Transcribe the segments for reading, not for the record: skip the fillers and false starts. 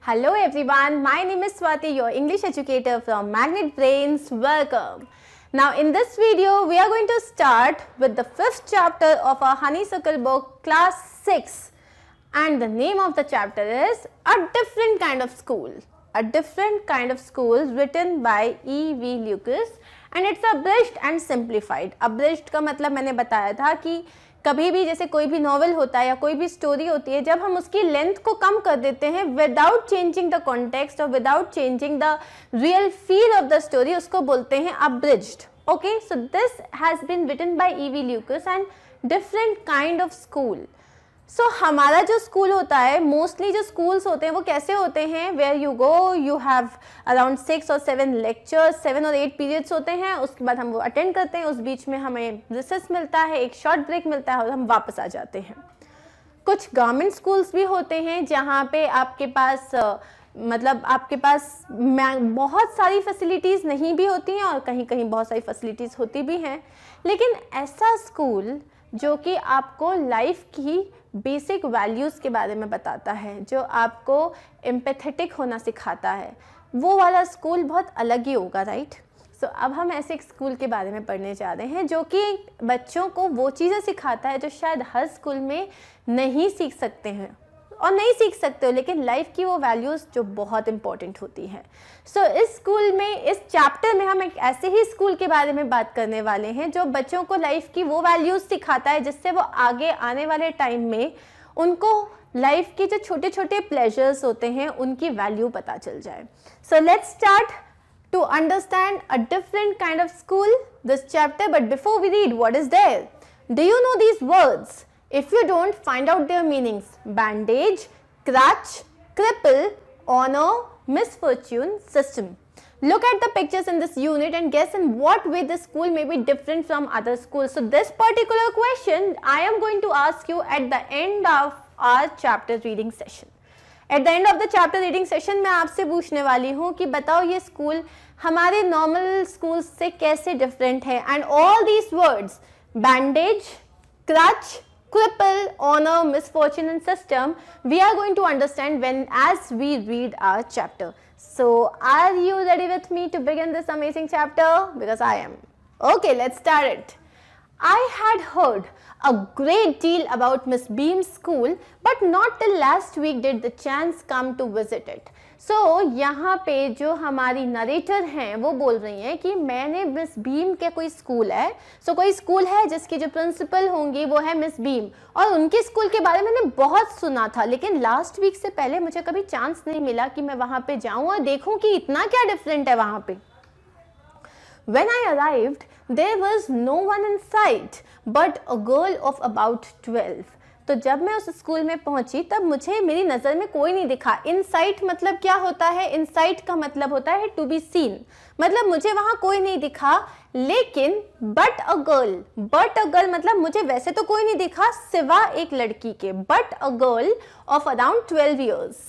Hello everyone, my name is Swati, your English educator from Magnet Brains. Welcome. Now in this video, we are going to start with the 5th chapter of our Honeysuckle book, class 6. And the name of the chapter is A Different Kind of School. A Different Kind of School written by E.V. Lucas and it's abridged and simplified. Abridged का मतलब मैंने बताया था कि कभी भी जैसे कोई भी नॉवल होता है या कोई भी स्टोरी होती है, जब हम उसकी लेंथ को कम कर देते हैं विदाउट चेंजिंग द कॉन्टेक्स्ट और without changing the real feel of the story, उसको बोलते हैं abridged. Okay, so this has been written by E.V. Lucas and different kind of school. So हमारा जो स्कूल होता है, मोस्टली जो स्कूल्स होते हैं वो कैसे होते हैं, where you go, you have around 6 और 7 लेक्चर्स, 7 और 8 पीरियड्स होते हैं. उसके बाद हम वो अटेंड करते हैं, उस बीच में हमें रिसेस मिलता है, एक शॉर्ट ब्रेक मिलता है और हम वापस आ जाते हैं. कुछ गवर्नमेंट स्कूल्स भी होते हैं जहाँ पे आपके पास आपके पास बहुत सारी फैसिलिटीज़ नहीं भी होती हैं और कहीं कहीं बहुत सारी फैसिलिटीज़ होती भी हैं. लेकिन ऐसा स्कूल जो कि आपको लाइफ की बेसिक वैल्यूज़ के बारे में बताता है, जो आपको एम्पैथेटिक होना सिखाता है, वो वाला स्कूल बहुत अलग ही होगा, राइट? सो अब हम ऐसे एक स्कूल के बारे में पढ़ने जा रहे हैं जो कि बच्चों को वो चीज़ें सिखाता है जो शायद हर स्कूल में नहीं सीख सकते हैं और नहीं सीख सकते हो, लेकिन लाइफ की वो वैल्यूज़ जो बहुत इंपॉर्टेंट होती हैं. सो इस स्कूल में, इस चैप्टर में हम एक ऐसे ही स्कूल के बारे में बात करने वाले हैं जो बच्चों को लाइफ की वो वैल्यूज़ सिखाता है जिससे वो आगे आने वाले टाइम में उनको लाइफ के जो छोटे छोटे प्लेजर्स होते हैं उनकी वैल्यू पता चल जाए. So let's start to understand a different kind of school this chapter. But before we read, what is there? Do you know these words? If you don't, find out their meanings. Bandage, crutch, cripple, honor, misfortune, system. Look at the pictures in this unit and guess in what way the school may be different from other schools. So this particular question I am going to ask you at the end of our chapter reading session. At the end of the chapter reading session मैं आपसे पूछने वाली हूँ कि बताओ ये school हमारे normal school से कैसे डिफरेंट है. And all these words, bandage, crutch, cripple, honor, misfortune and system, we are going to understand as we read our chapter. So are you ready with me to begin this amazing chapter? Because I am. Okay, let's start it. I had heard a great deal about Miss Beam's school, but not till last week did the chance come to visit it. So यहाँ पे जो हमारी narrator हैं वो बोल रही हैं कि मैंने मिस बीम के कोई स्कूल है, कोई स्कूल है जिसकी जो प्रिंसिपल होंगी वो है मिस बीम, और उनके स्कूल के बारे में मैंने बहुत सुना था, लेकिन लास्ट वीक से पहले मुझे कभी चांस नहीं मिला कि मैं वहाँ पे जाऊँ और देखूँ कि इतना क्या डिफरेंट है वहाँ पे. When I arrived, there was no one in sight but a girl of about 12. तो जब मैं उस स्कूल में पहुंची तब मुझे मेरी नज़र में कोई नहीं दिखा. इनसाइट मतलब क्या होता है? इनसाइट का मतलब होता है टू बी सीन, मतलब मुझे वहाँ कोई नहीं दिखा, लेकिन बट अ गर्ल मतलब मुझे वैसे तो कोई नहीं दिखा सिवा एक लड़की के, but a girl of around 12 years.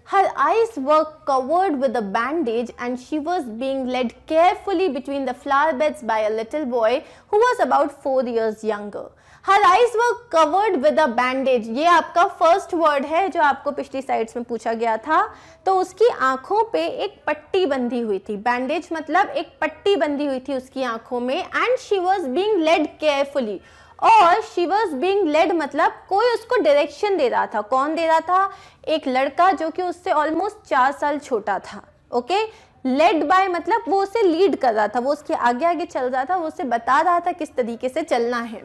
Her eyes were covered with a bandage and she was being led carefully between the flower beds by a little boy who was about 4 years younger. Her eyes were covered with a bandage. ये आपका first word है जो आपको पिछली sides में पूछा गया था. तो उसकी आंखों पे एक पट्टी बंधी हुई थी. बैंडेज मतलब एक पट्टी बंधी हुई थी उसकी आंखों में. And she was being led carefully, और शी वॉज बींग लेड मतलब कोई उसको डायरेक्शन दे रहा था. कौन दे रहा था? एक लड़का जो कि उससे ऑलमोस्ट 4 साल छोटा था. ओके, लेड बाय मतलब वो उसे लीड कर रहा था, वो उसके आगे आगे चल रहा था, वो उसे बता रहा था किस तरीके से चलना है.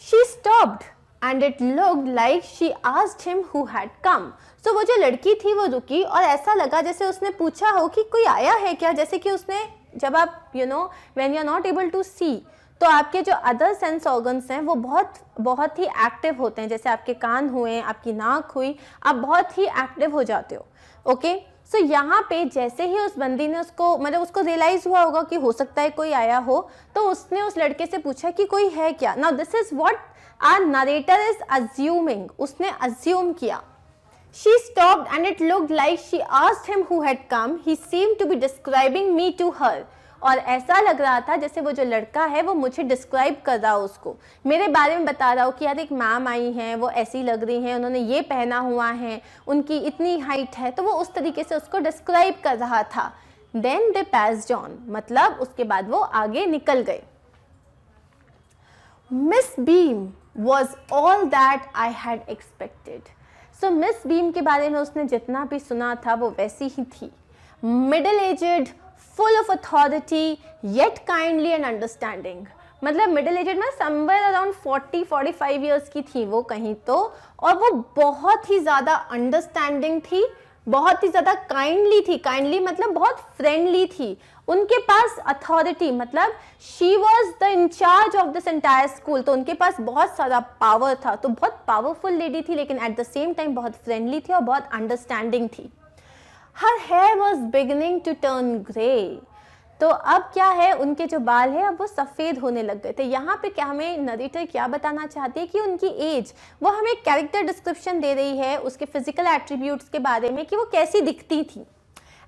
She stopped and it looked like she asked him who had come. So वो जो लड़की थी वो रुकी और ऐसा लगा जैसे उसने पूछा हो कि कोई आया है क्या. जैसे कि उसने, जब आप when you are not able to see, तो आपके जो अदर सेंस ऑर्गन्स हैं वो बहुत ही एक्टिव होते हैं. जैसे आपके कान हुए, आपकी नाक हुई, आप बहुत ही एक्टिव हो जाते हो. ओके, सो यहाँ पे जैसे ही उस बंदी ने उसको रियलाइज हुआ होगा कि हो सकता है कोई आया हो, तो उसने उस लड़के से पूछा कि कोई है क्या. Now this is what our narrator is assuming. उसने अज्यूम किया. She stopped and it looked like she asked him who had come. He seemed to be describing me to her. और ऐसा लग रहा था जैसे वो जो लड़का है वो मुझे डिस्क्राइब कर रहा हो, उसको मेरे बारे में बता रहा हो कि यार एक मैम आई हैं, वो ऐसी लग रही हैं, उन्होंने ये पहना हुआ है, उनकी इतनी हाइट है, तो वो उस तरीके से उसको डिस्क्राइब कर रहा था। देन दे passed on, मतलब उसके बाद वो आगे निकल गए। Miss beam was all that I had expected. So miss beam के बारे में उसने जितना भी सुना था वो वैसी ही थी, middle aged, full of authority, yet kindly and understanding. मतलब मिडिल एजेड में समवेयर अराउंड 40-45 ईयर्स की थी वो कहीं तो, और वो बहुत ही ज़्यादा अंडरस्टैंडिंग थी, बहुत ही ज़्यादा काइंडली थी। काइंडली मतलब बहुत फ्रेंडली थी। उनके पास अथॉरिटी, मतलब she was the in charge of this entire school, तो उनके पास बहुत सारा पावर था, तो बहुत पावरफुल लेडी थी, लेकिन एट द सेम टाइम बहुत फ्रेंडली थी और बहुत अंडरस्टैंडिंग थी। Her hair was beginning to turn grey, तो अब क्या है, उनके जो बाल है अब वो सफ़ेद होने लग गए थे। यहाँ पे क्या हमें नरेटर क्या बताना चाहती है कि उनकी एज, वो हमें कैरेक्टर डिस्क्रिप्शन दे रही है उसके फिजिकल एट्रीब्यूट्स के बारे में कि वो कैसी दिखती थी।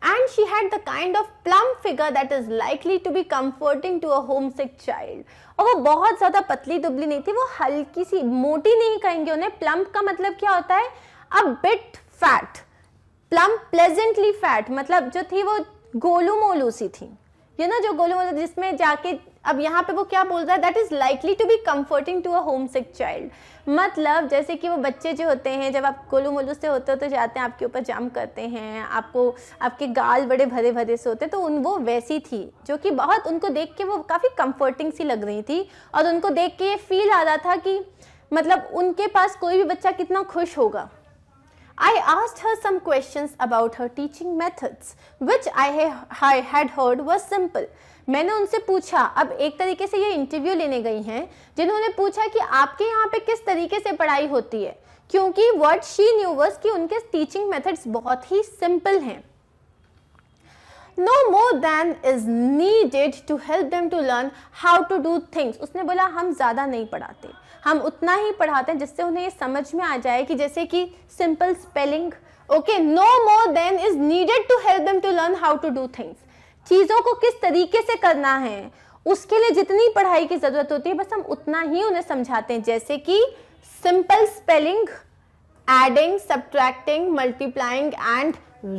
And she had the kind of plump figure that is likely to be comforting to a homesick child. और वो बहुत ज़्यादा पतली दुबली नहीं थी, वो हल्की सी, मोटी नहीं कहेंगे उन्हें। प्लम्प का मतलब क्या होता है, a bit fat, plump pleasantly fat, मतलब जो थी वो गोलू मोलू सी थी, यू नो, जो गोलू मोलू जिसमें जाके, अब यहाँ पे वो क्या बोल रहा है, that is likely to be comforting to a homesick child. मतलब जैसे कि वो बच्चे जो होते हैं, जब आप गोलू मोलू से होते हो तो जाते हैं आपके ऊपर जाम करते हैं, आपको, आपके गाल बड़े भरे भरे से होते हैं, तो वो वैसी थी, जो कि बहुत, उनको देख के वो काफ़ी कंफर्टिंग सी लग रही थी, और उनको देख के ये फील आ रहा था कि मतलब उनके पास कोई भी बच्चा कितना खुश होगा। I asked her some questions about her teaching methods, which I had heard was simple. मैंने उनसे पूछा, अब एक तरीके से ये इंटरव्यू लेने गई हैं, जिन्होंने पूछा कि आपके यहाँ पे किस तरीके से पढ़ाई होती है, क्योंकि what she knew was कि उनके टीचिंग मेथड्स बहुत ही सिंपल हैं। No more than is needed to help them to learn how to do things. उसने बोला हम ज़्यादा नहीं पढ़ाते, हम उतना ही पढ़ाते हैं जिससे उन्हें ये समझ में आ जाए कि जैसे कि simple spelling, okay, no more than is needed to help them to learn how to do things. चीज़ों को किस तरीके से करना है उसके लिए जितनी पढ़ाई की ज़रूरत होती है बस हम उतना ही उन्हें समझाते हैं, जैसे कि simple spelling, adding, subtracting, multiplying and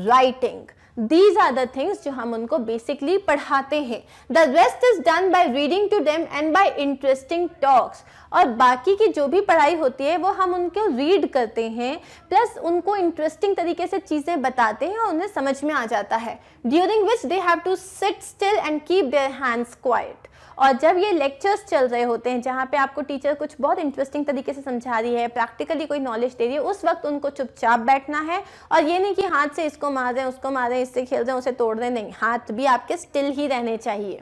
writing. These are the things जो हम उनको बेसिकली पढ़ाते हैं। The rest is done by reading to them and by interesting talks. और बाकी की जो भी पढ़ाई होती है वो हम उनको रीड करते हैं, प्लस उनको इंटरेस्टिंग तरीके से चीज़ें बताते हैं और उन्हें समझ में आ जाता है। During which they have to sit still and keep their hands quiet. और जब ये लेक्चर्स चल रहे होते हैं जहाँ पे आपको टीचर कुछ बहुत इंटरेस्टिंग तरीके से समझा रही है, प्रैक्टिकली कोई नॉलेज दे रही है, उस वक्त उनको चुपचाप बैठना है, और ये नहीं कि हाथ से इसको मार रहे हैं, उसको मार रहे हैं, इससे खेल रहे हैं, उसे तोड़ रहे हैं, नहीं, हाथ भी आपके स्टिल ही रहने चाहिए।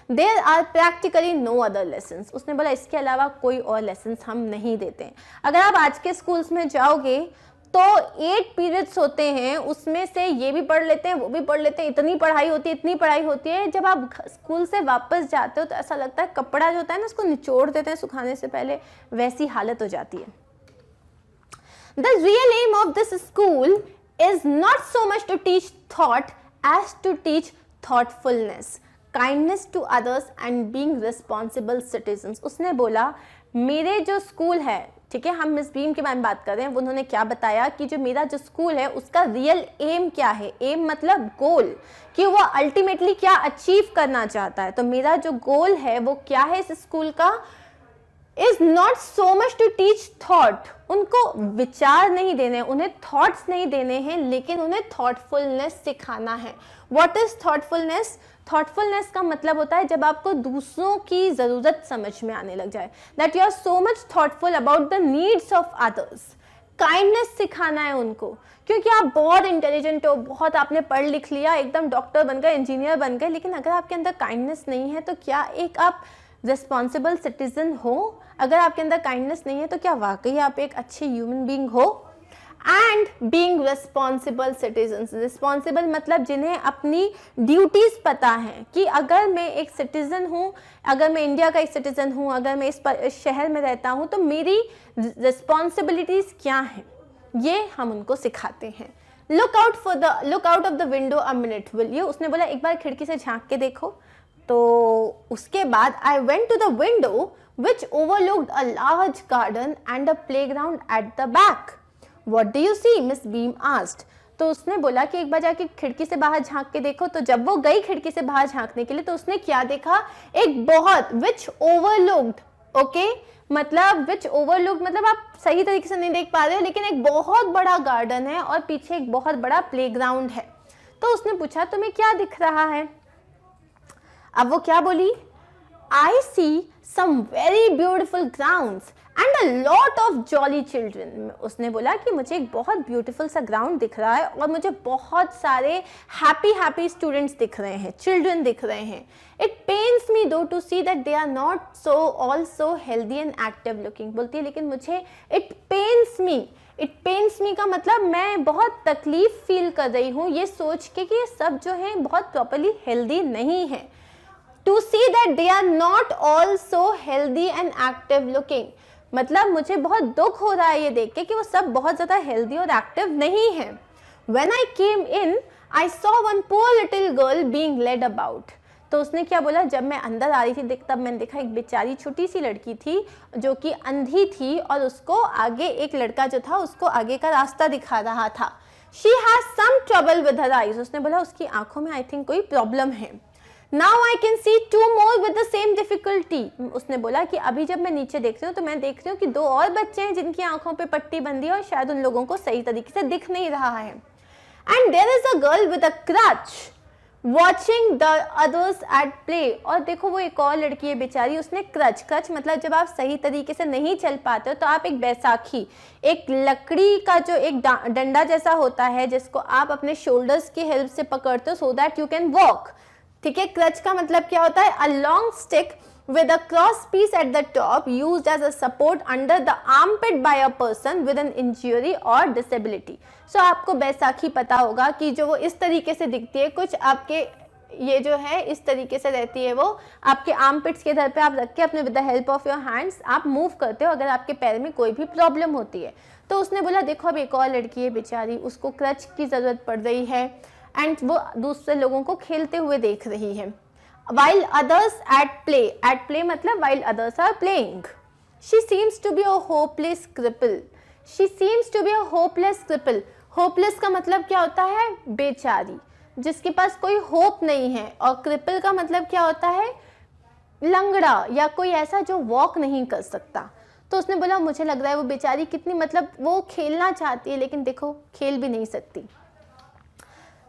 There are practically no other lessons. उसने बोला इसके अलावा कोई और लेसन्स हम नहीं देते हैं। अगर आप आज के स्कूल्स में जाओगे तो 8 पीरियड्स होते हैं, उसमें से ये भी पढ़ लेते हैं, वो भी पढ़ लेते हैं, इतनी पढ़ाई होती है, इतनी पढ़ाई होती है। जब आप स्कूल से वापस जाते हो तो ऐसा लगता है कपड़ा जो होता है ना उसको निचोड़ देते हैं सुखाने से पहले, वैसी हालत हो जाती है। The real aim of this school is not so much to teach thought as to teach thoughtfulness, kindness to others and being responsible citizens। उसने बोला मेरे जो स्कूल है, ठीक है, हम मिस बीम के बारे में बात कर रहे हैं, उन्होंने क्या बताया कि जो मेरा जो स्कूल है उसका रियल एम क्या है, एम मतलब गोल, कि वो अल्टीमेटली क्या अचीव करना चाहता है। तो मेरा जो गोल है वो क्या है इस स्कूल का, is not so much to teach thought, उनको विचार नहीं देने, उन्हें थॉट्स नहीं देने हैं, लेकिन उन्हें थॉटफुलनेस सिखाना है। What is thoughtfulness? थॉटफुलनेस का मतलब होता है जब आपको दूसरों की ज़रूरत समझ में आने लग जाए, that you are so much thoughtful about the needs of others. Kindness सिखाना है उनको, क्योंकि आप बहुत इंटेलिजेंट हो, बहुत आपने पढ़ लिख लिया, एकदम डॉक्टर बन गए, इंजीनियर बन गए, लेकिन अगर आपके अंदर काइंडनेस नहीं है तो क्या एक आप रिस्पॉन्सिबल सिटीजन हो? अगर आपके अंदर काइंडनेस नहीं है तो क्या वाकई आप एक अच्छे ह्यूमन बीइंग हो? And being responsible citizens, responsible मतलब जिन्हें अपनी ड्यूटीज़ पता है कि अगर मैं एक सिटीज़न हूँ, अगर मैं इंडिया का एक सिटीज़न हूँ, अगर मैं इस शहर में रहता हूँ तो मेरी रिस्पॉन्सिबिलिटीज़ क्या हैं, ये हम उनको सिखाते हैं। Look out of the window a minute will you, उसने बोला एक बार खिड़की से झांक के देखो, तो उसके बाद I went to the window which overlooked a large garden and a playground at the back. What do you see? Miss Beam asked. तो उसने बोला कि एक बार जाके खिड़की से बाहर झांक के देखो. तो जब वो गई खिड़की से बाहर झांकने के लिए तो उसने क्या देखा? एक बहुत विच ओवरलुक्ड, ओके, मतलब विच ओवरलुक्ड मतलब आप सही तरीके से नहीं देख पा रहे हो, लेकिन एक बहुत बड़ा गार्डन है और पीछे एक बहुत बड़ा प्लेग्राउंड है. तो उसने पूछा तुम्हें क्या दिख रहा है? अब वो क्या बोली? I see some very beautiful grounds and a lot of jolly children. उसने बोला कि मुझे एक बहुत ब्यूटीफुल सा ग्राउंड दिख रहा है और मुझे बहुत सारे हैप्पी स्टूडेंट्स दिख रहे हैं, चिल्ड्रन दिख रहे हैं. It pains me though to see that they are not so also healthy and active looking. बोलती है लेकिन मुझे it pains me का मतलब मैं बहुत तकलीफ फील कर रही हूँ ये सोच के कि ये सब जो है बहुत प्रॉपरली हेल्दी नहीं है. To see that they are not all so healthy and active looking. मतलब मुझे बहुत दुख हो रहा है ये देख के कि वो सब बहुत ज़्यादा हेल्दी और एक्टिव नहीं है. When I came in, I saw one poor little girl being led about. तो उसने क्या बोला? जब मैं अंदर आ रही थी तब मैंने देखा एक बेचारी छोटी सी लड़की थी जो कि अंधी थी और उसको आगे एक लड़का जो था उसको आगे का रास्ता दिखा रहा था. She has some trouble with her eyes. उसने बोला उसकी आंखों में आई थिंक कोई प्रॉब्लम है. Now I can see two more with the same difficulty. उसने बोला कि अभी जब मैं नीचे देख रही हूँ तो मैं देख रही हूँ कि दो और बच्चे हैं जिनकी आंखों पे पट्टी बंधी है और शायद उन लोगों को सही तरीके से दिख नहीं रहा है. And there is a girl with a crutch watching the others at play. और देखो वो एक और लड़की है बेचारी, उसने क्रच मतलब जब आप सही तरीके से नहीं चल पाते हो तो आप एक बैसाखी, एक लकड़ी का जो एक डंडा जैसा होता है जिसको आप अपने शोल्डर्स की हेल्प से पकड़ते हो so that you can walk. ठीक है, क्रच का मतलब क्या होता है? A long stick with a cross piece at the top used as a support under the armpit by a person with an injury or disability. So आपको बैसाखी पता होगा कि जो वो इस तरीके से दिखती है, कुछ आपके ये जो है इस तरीके से रहती है, वो आपके आर्मपिट्स के इधर पे आप रख के अपने with the help of your hands आप मूव करते हो अगर आपके पैर में कोई भी प्रॉब्लम होती है. तो उसने बोला देखो अब एक और लड़की है बेचारी, उसको क्रच की ज़रूरत पड़ रही है एंड वो दूसरे लोगों को खेलते हुए देख रही है. While others at play मतलब while others are playing. She seems to be a hopeless cripple. She seems to be a hopeless cripple. Hopeless का मतलब क्या होता है? बेचारी, जिसके पास कोई होप नहीं है. और cripple का मतलब क्या होता है? लंगड़ा या कोई ऐसा जो वॉक नहीं कर सकता. तो उसने बोला मुझे लग रहा है वो बेचारी कितनी मतलब वो खेलना चाहती है लेकिन देखो खेल भी नहीं सकती.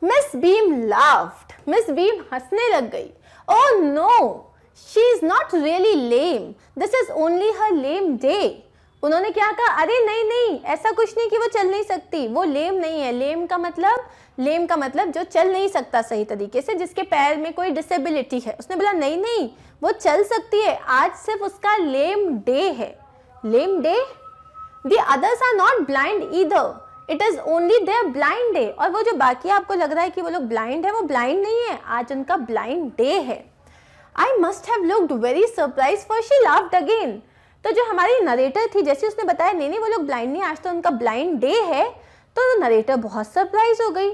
Miss beam laughed. Miss beam हंसने लग गई. Oh no, she is not really lame. This is only her lame day. उन्होंने क्या कहा? अरे नहीं नहीं, ऐसा कुछ नहीं कि वो चल नहीं सकती, वो लेम नहीं है. लेम का मतलब जो चल नहीं सकता सही तरीके से, जिसके पैर में कोई डिसेबिलिटी है. उसने बोला नहीं नहीं, वो चल सकती है, आज सिर्फ उसका लेम डे है. लेम day? The others are not blind either. It is only their blind day. और वो जो बाकी आपको लग रहा है कि वो लोग ब्लाइंड है, वो ब्लाइंड नहीं है, आज उनका ब्लाइंड डे है. I must have looked very surprised for she laughed again. तो जो हमारी नरेटर थी जैसे उसने बताया नहीं वो लोग ब्लाइंड नहीं, आज तो उनका ब्लाइंड डे है, तो नरेटर बहुत सरप्राइज हो गई.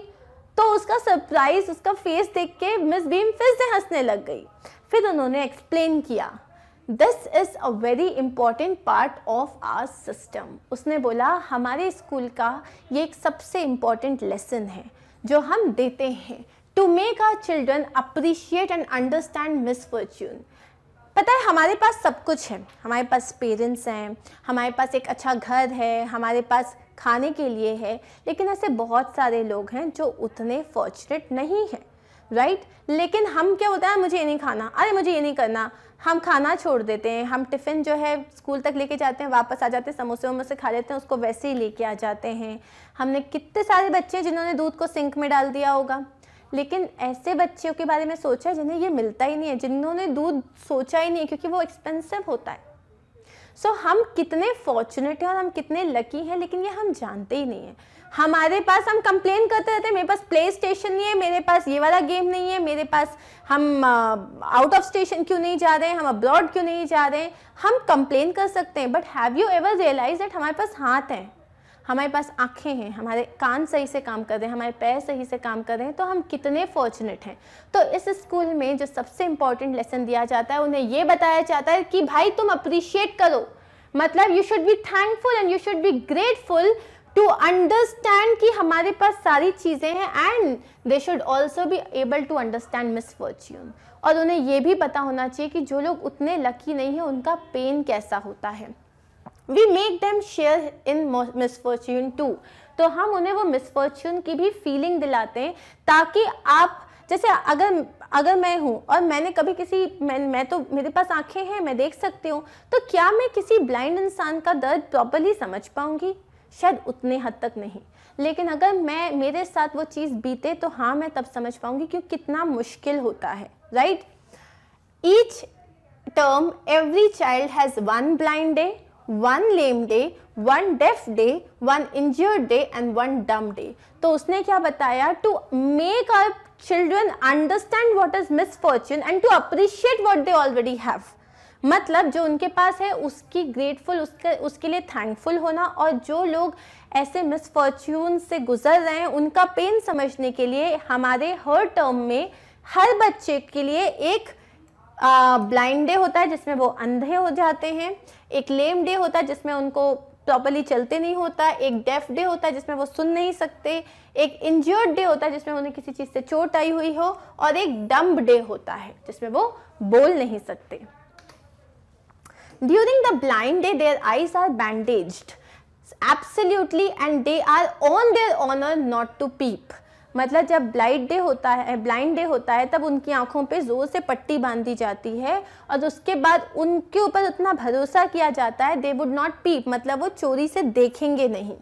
तो उसका सरप्राइज, उसका फेस देख के मिस बीम फिर से हंसने लग गई. फिर उन्होंने एक्सप्लेन किया this is a very important part of our system. उसने बोला हमारे स्कूल का ये एक सबसे इम्पॉर्टेंट लेसन है जो हम देते हैं to make our children appreciate and understand misfortune. पता है हमारे पास सब कुछ है, हमारे पास पेरेंट्स हैं, हमारे पास एक अच्छा घर है, हमारे पास खाने के लिए है, लेकिन ऐसे बहुत सारे लोग हैं जो उतने फॉर्चुनेट नहीं हैं, राइट. लेकिन हम क्या होता है, मुझे ये नहीं खाना, अरे मुझे ये नहीं करना, हम खाना छोड़ देते हैं. हम टिफ़िन जो है स्कूल तक लेके जाते हैं, वापस आ जाते हैं, समोसे वमोसे खा लेते हैं, उसको वैसे ही लेके आ जाते हैं. हमने कितने सारे बच्चे जिन्होंने दूध को सिंक में डाल दिया होगा, लेकिन ऐसे बच्चों के बारे में सोचा जिन्हें ये मिलता ही नहीं है, जिन्होंने दूध सोचा ही नहीं है क्योंकि वो एक्सपेंसिव होता है. सो हम कितने फॉर्चुनेट हैं और हम कितने लकी हैं, लेकिन ये हम जानते ही नहीं हैं. हमारे पास, हम कंप्लेन करते रहते हैं मेरे पास प्ले स्टेशन नहीं है, मेरे पास ये वाला गेम नहीं है, मेरे पास, हम आउट ऑफ स्टेशन क्यों नहीं जा रहे हैं, हम अब्रॉड क्यों नहीं जा रहे हैं. हम कंप्लेन कर सकते हैं, but have you ever realise that हमारे पास हाथ हैं, हमारे पास आँखें हैं, हमारे कान सही से काम कर रहे हैं, हमारे पैर सही से काम कर रहे हैं, तो हम कितने फॉर्चुनेट हैं। तो इस स्कूल में जो सबसे इम्पॉर्टेंट लेसन दिया जाता है, उन्हें ये बताया जाता है कि भाई तुम अप्रिशिएट करो, मतलब you should be thankful and you should be grateful to understand कि हमारे पास सारी चीज़ें हैं, and they should also be able to understand misfortune. और उन्हें ये भी पता होना चाहिए कि जो लोग उतने लकी नहीं हैं उनका पेन कैसा होता है। We make them share in misfortune too, तो हम उन्हें वो मिसफॉर्च्यून की भी फीलिंग दिलाते हैं, ताकि आप जैसे अगर मैं हूँ और मैंने कभी मैं तो मेरे पास आंखें हैं, मैं देख सकती हूँ, तो क्या मैं किसी ब्लाइंड इंसान का दर्द प्रॉपर्ली समझ पाऊंगी? शायद उतने हद तक नहीं, लेकिन अगर मेरे साथ वो चीज़ बीते तो हाँ मैं तब समझ पाऊंगी कि कितना मुश्किल होता है, right. Each term every child has one blind day, one lame day, one deaf day, one injured day and one dumb day. तो उसने क्या बताया? To make our children understand what is misfortune and to appreciate what they already have. मतलब जो उनके पास है उसकी grateful, उसके लिए थैंकफुल होना, और जो लोग ऐसे मिसफॉर्च्यून से गुजर रहे हैं उनका पेन समझने के लिए हमारे हर टर्म में हर बच्चे के लिए एक ब्लाइंड डे होता है जिसमें वो अंधे हो जाते हैं, एक लेम डे होता है जिसमें उनको प्रॉपर्ली चलते नहीं होता, एक डेफ डे होता है जिसमें वो सुन नहीं सकते, एक इंजर्ड डे होता है जिसमें उन्हें किसी चीज़ से चोट आई हुई हो, और एक डम्ब डे होता है जिसमें वो बोल नहीं सकते। During the blind day, their eyes are bandaged, absolutely, and they are on their honor not to peep. मतलब जब ब्लाइंड डे होता है तब उनकी आंखों पे जोर से पट्टी बांधी जाती है, और उसके बाद उनके ऊपर उतना भरोसा किया जाता है, they would not peep, मतलब वो चोरी से देखेंगे नहीं।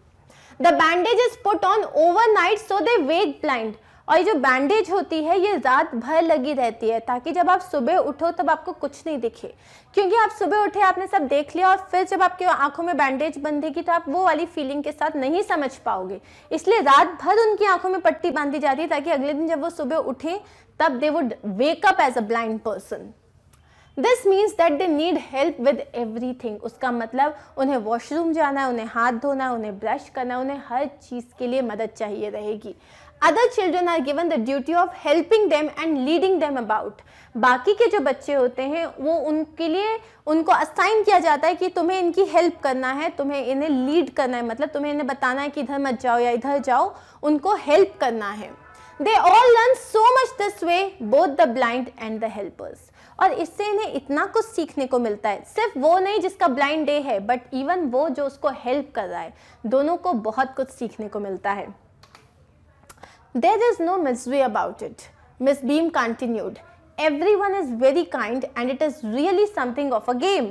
The bandage is put on overnight so they wake blind. और ये जो बैंडेज होती है ये रात भर लगी रहती है, ताकि जब आप सुबह उठो तब आपको कुछ नहीं दिखे, क्योंकि आप सुबह उठे, आपने सब देख लिया, और फिर जब आपके आंखों में बैंडेज बंधेगी तो आप वो वाली फीलिंग के साथ नहीं समझ पाओगे। इसलिए रात भर उनकी आंखों में पट्टी बांधी जाती है, ताकि अगले दिन जब वो सुबह उठे तब they would wake up as a blind person. This means that they need help with everything. उसका मतलब उन्हें वॉशरूम जाना है, उन्हें हाथ धोना है, उन्हें ब्रश करना है, उन्हें हर चीज़ के लिए मदद चाहिए रहेगी। Other children are given the duty of helping them and leading them about. बाकी के जो बच्चे होते हैं वो उनके लिए उनको असाइन किया जाता है कि तुम्हें इनकी हेल्प करना है, तुम्हें इन्हें लीड करना है, मतलब तुम्हें इन्हें बताना है कि इधर मत जाओ या इधर जाओ, उनको हेल्प करना है। They all learn so much this way, both the blind and the helpers. और इससे इन्हें इतना कुछ सीखने को मिलता है, सिर्फ वो नहीं जिसका ब्लाइंड डे है, बट इवन वो जो उसको हेल्प कर रहा है, दोनों को बहुत कुछ सीखने को मिलता है। There is no mystery about it, Miss Beam continued. Everyone is very kind and it is really something of a game.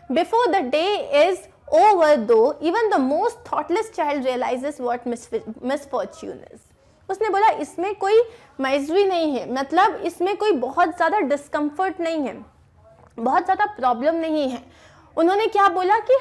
Before the day is over though, even the most thoughtless child realizes what misfortune is. उसने बोला इसमें कोई misery नहीं है, मतलब इसमें कोई बहुत ज़्यादा डिस्कम्फर्ट नहीं है, बहुत ज़्यादा प्रॉब्लम नहीं है। उन्होंने क्या बोला कि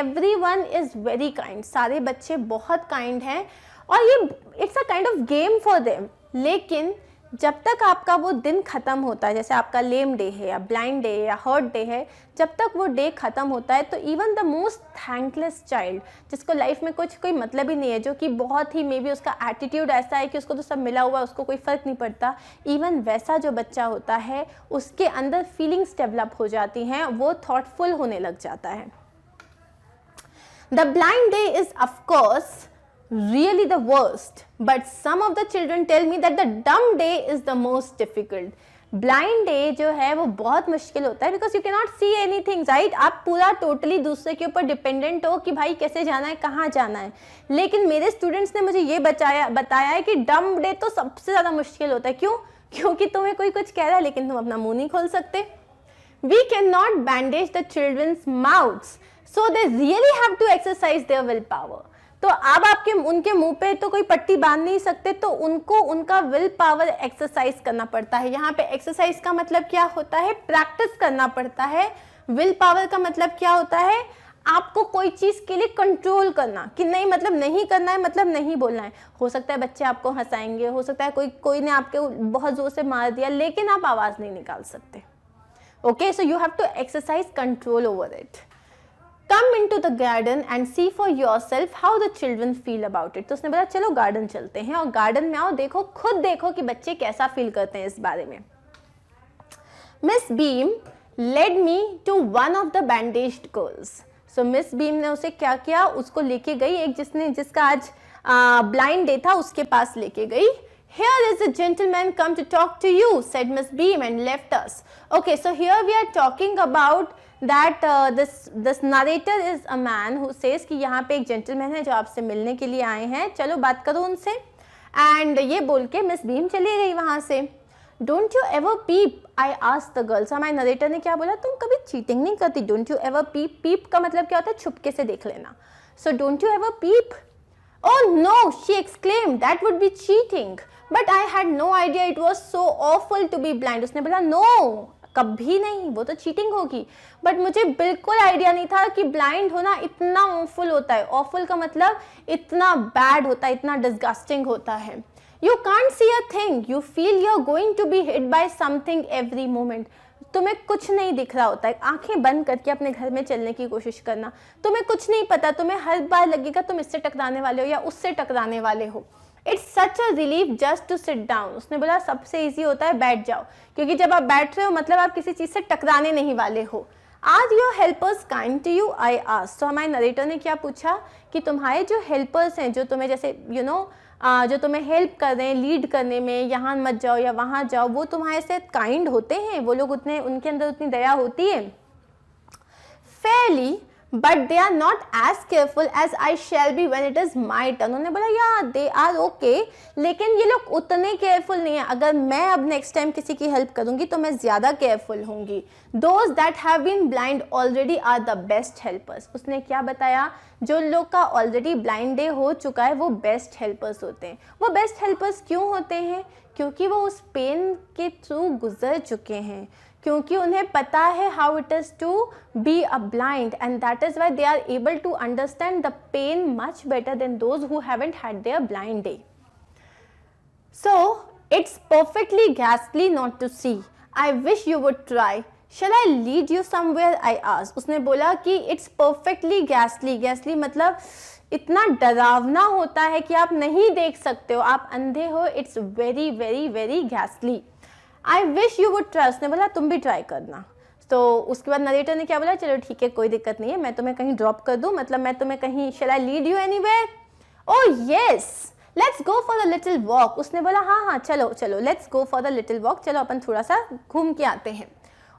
everyone is very kind, सारे बच्चे बहुत काइंड हैं, और ये it's a kind of game for them. लेकिन जब तक आपका वो दिन ख़त्म होता है, जैसे आपका लेम डे है या ब्लाइंड डे या हर्ट डे है, जब तक वो डे ख़त्म होता है तो even the most thankless child, जिसको लाइफ में कोई मतलब ही नहीं है, जो कि बहुत ही मे बी उसका एटीट्यूड ऐसा है कि उसको तो सब मिला हुआ है, उसको कोई फ़र्क नहीं पड़ता, इवन वैसा जो बच्चा होता है उसके अंदर फीलिंग्स डेवलप हो जाती हैं, वो थॉटफुल होने लग जाता है। The blind day is of course really the worst, but some of the children tell me that the dumb day is the most difficult. Blind day जो है वो बहुत मुश्किल होता है, because you cannot see anything, right? आप पूरा totally दूसरे के ऊपर डिपेंडेंट हो कि भाई कैसे जाना है, कहाँ जाना है। लेकिन मेरे स्टूडेंट्स ने मुझे ये बताया है कि डम्ब डे तो सबसे ज़्यादा मुश्किल होता है। क्यों? क्योंकि तुम्हें कोई कुछ कह रहा है लेकिन तुम अपना मुंह नहीं खोल सकते। We cannot bandage the children's mouths, so they really have to exercise their willpower. तो अब आपके उनके मुंह पे तो कोई पट्टी बांध नहीं सकते, तो उनको उनका विल पावर एक्सरसाइज करना पड़ता है। यहाँ पे एक्सरसाइज का मतलब क्या होता है? प्रैक्टिस करना पड़ता है। विल पावर का मतलब क्या होता है? आपको कोई चीज़ के लिए कंट्रोल करना, कि नहीं मतलब नहीं करना है, मतलब नहीं बोलना है। हो सकता है बच्चे आपको हंसाएंगे, हो सकता है कोई ने आपके बहुत जोर से मार दिया, लेकिन आप आवाज़ नहीं निकाल सकते। Okay, so you have to exercise control over it. Come into the garden and see for yourself how the children feel about it. तो उसने बोला चलो गार्डन चलते हैं और गार्डन में आओ, देखो, खुद देखो कि बच्चे कैसा फील करते हैं इस बारे में। Miss Beam led me to one of the bandaged girls. So Miss Beam ने उसे क्या किया, उसको लेके गई, एक जिसका आज ब्लाइंड डे था उसके पास लेके गई। Here is a gentleman come to talk to you, said Miss Beam and left us. Okay, so here we are talking about that this narrator is a man who says कि यहाँ पे एक gentleman है जो आपसे मिलने के लिए आए हैं, चलो बात करो उनसे। And ये बोल के Miss Beam चली गई वहाँ से। Don't you ever peep? I asked the girl. So हमारे narrator ने क्या बोला, तुम कभी cheating नहीं करती? Don't you ever peep? Peep का मतलब क्या होता है, छुपके से देख लेना। So don't you ever peep? Oh no, she exclaimed, that would be cheating. But I had no idea it was so awful to be blind. उसने बोला no, कभी नहीं, वो तो चीटिंग होगी, बट मुझे बिल्कुल आइडिया नहीं था कि ब्लाइंड होना इतना awful होता है। awful का मतलब इतना बैड होता है, इतना डिस्गस्टिंग होता है। You can't see a thing, you feel you're going to be hit by something every moment. तुम्हें कुछ नहीं दिख रहा होता है, आंखें बंद करके अपने घर में चलने की कोशिश करना, तुम्हें कुछ नहीं पता, तुम्हें हर बार लगेगा तुम इससे टकराने वाले हो या उससे टकराने वाले हो। It's such a relief just to sit down. उसने बोला सबसे ईजी होता है बैठ जाओ, क्योंकि जब आप बैठ रहे हो मतलब आप किसी चीज से टकराने नहीं वाले हो। Are your helpers kind to you, I asked. तो हमारे नरेटर ने क्या पूछा कि तुम्हारे जो हेल्पर्स हैं, जो तुम्हें जैसे जो तुम्हें हेल्प कर रहे हैं लीड करने में, यहाँ मत जाओ या वहाँ जाओ, वो तुम्हारे से काइंड होते हैं, वो लोग उनके अंदर उतनी दया होती है। Fairly but they are not as careful as I shall be when it is my turn. उन्होंने बोला या दे आर ओके, लेकिन ये लोग उतने केयरफुल नहीं है, अगर मैं अब नेक्स्ट टाइम किसी की हेल्प करूंगी तो मैं ज्यादा केयरफुल होंगी। Those that have been blind already are the best helpers. उसने क्या बताया, जो लोग का ऑलरेडी ब्लाइंड डे हो चुका है वो बेस्ट हेल्पर्स होते हैं। वो बेस्ट हेल्पर्स क्यों होते हैं, क्योंकि वो उस पेन के थ्रू गुजर चुके हैं, क्योंकि उन्हें पता है how it is to be a blind, and that is why they are able to understand the pain much better than those who haven't had their blind day. So it's perfectly ghastly not to see. I wish you would try. Shall I lead you somewhere? I asked. उसने बोला कि it's perfectly ghastly. ghastly मतलब इतना डरावना होता है कि आप नहीं देख सकते हो, आप अंधे हो। It's very very very ghastly. I wish you would try. उसने बोला तुम भी ट्राई करना। तो उसके बाद नरेटर ने क्या बोला, चलो ठीक है कोई दिक्कत नहीं है, मैं तुम्हें कहीं ड्रॉप कर दूं, मतलब मैं तुम्हें कहीं, shall I lead you anywhere? Oh yes, let's go for the little walk. उसने बोला हाँ हाँ चलो चलो, let's go for the little walk, चलो अपन थोड़ा सा घूम के आते हैं।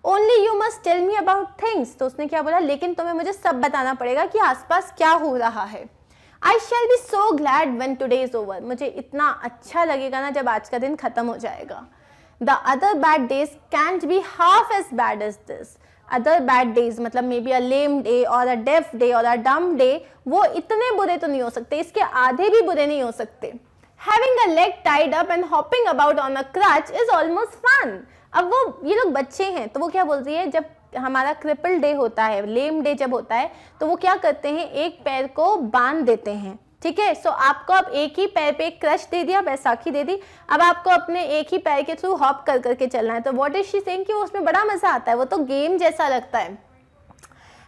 Only you must tell me about things. तो उसने क्या बोला, लेकिन तुम्हें मुझे सब बताना पड़ेगा कि आसपास क्या हो रहा है। I shall be so glad when today is over. मुझे इतना अच्छा लगेगा ना जब आज का दिन खत्म हो जाएगा। The other bad days can't be half as bad as this. Other bad days मतलब maybe a lame day or a deaf day or a dumb day, वो इतने बुरे तो नहीं हो सकते, इसके आधे भी बुरे नहीं हो सकते। Having a leg tied up and hopping about on a crutch is almost fun. अब वो ये लोग बच्चे हैं तो वो क्या बोल रही है, जब हमारा क्रिपल डे होता है, लेम डे जब होता है, तो वो क्या करते हैं, एक पैर को बांध देते हैं, ठीक है। सो आपको अब एक ही पैर पे एक क्रश दे दिया, बैसाखी दे दी, अब आपको अपने एक ही पैर के थ्रू हॉप कर करके चलना है। तो व्हाट इज शी सेइंग कि वो उसमें बड़ा मजा आता है, वो तो गेम जैसा लगता है।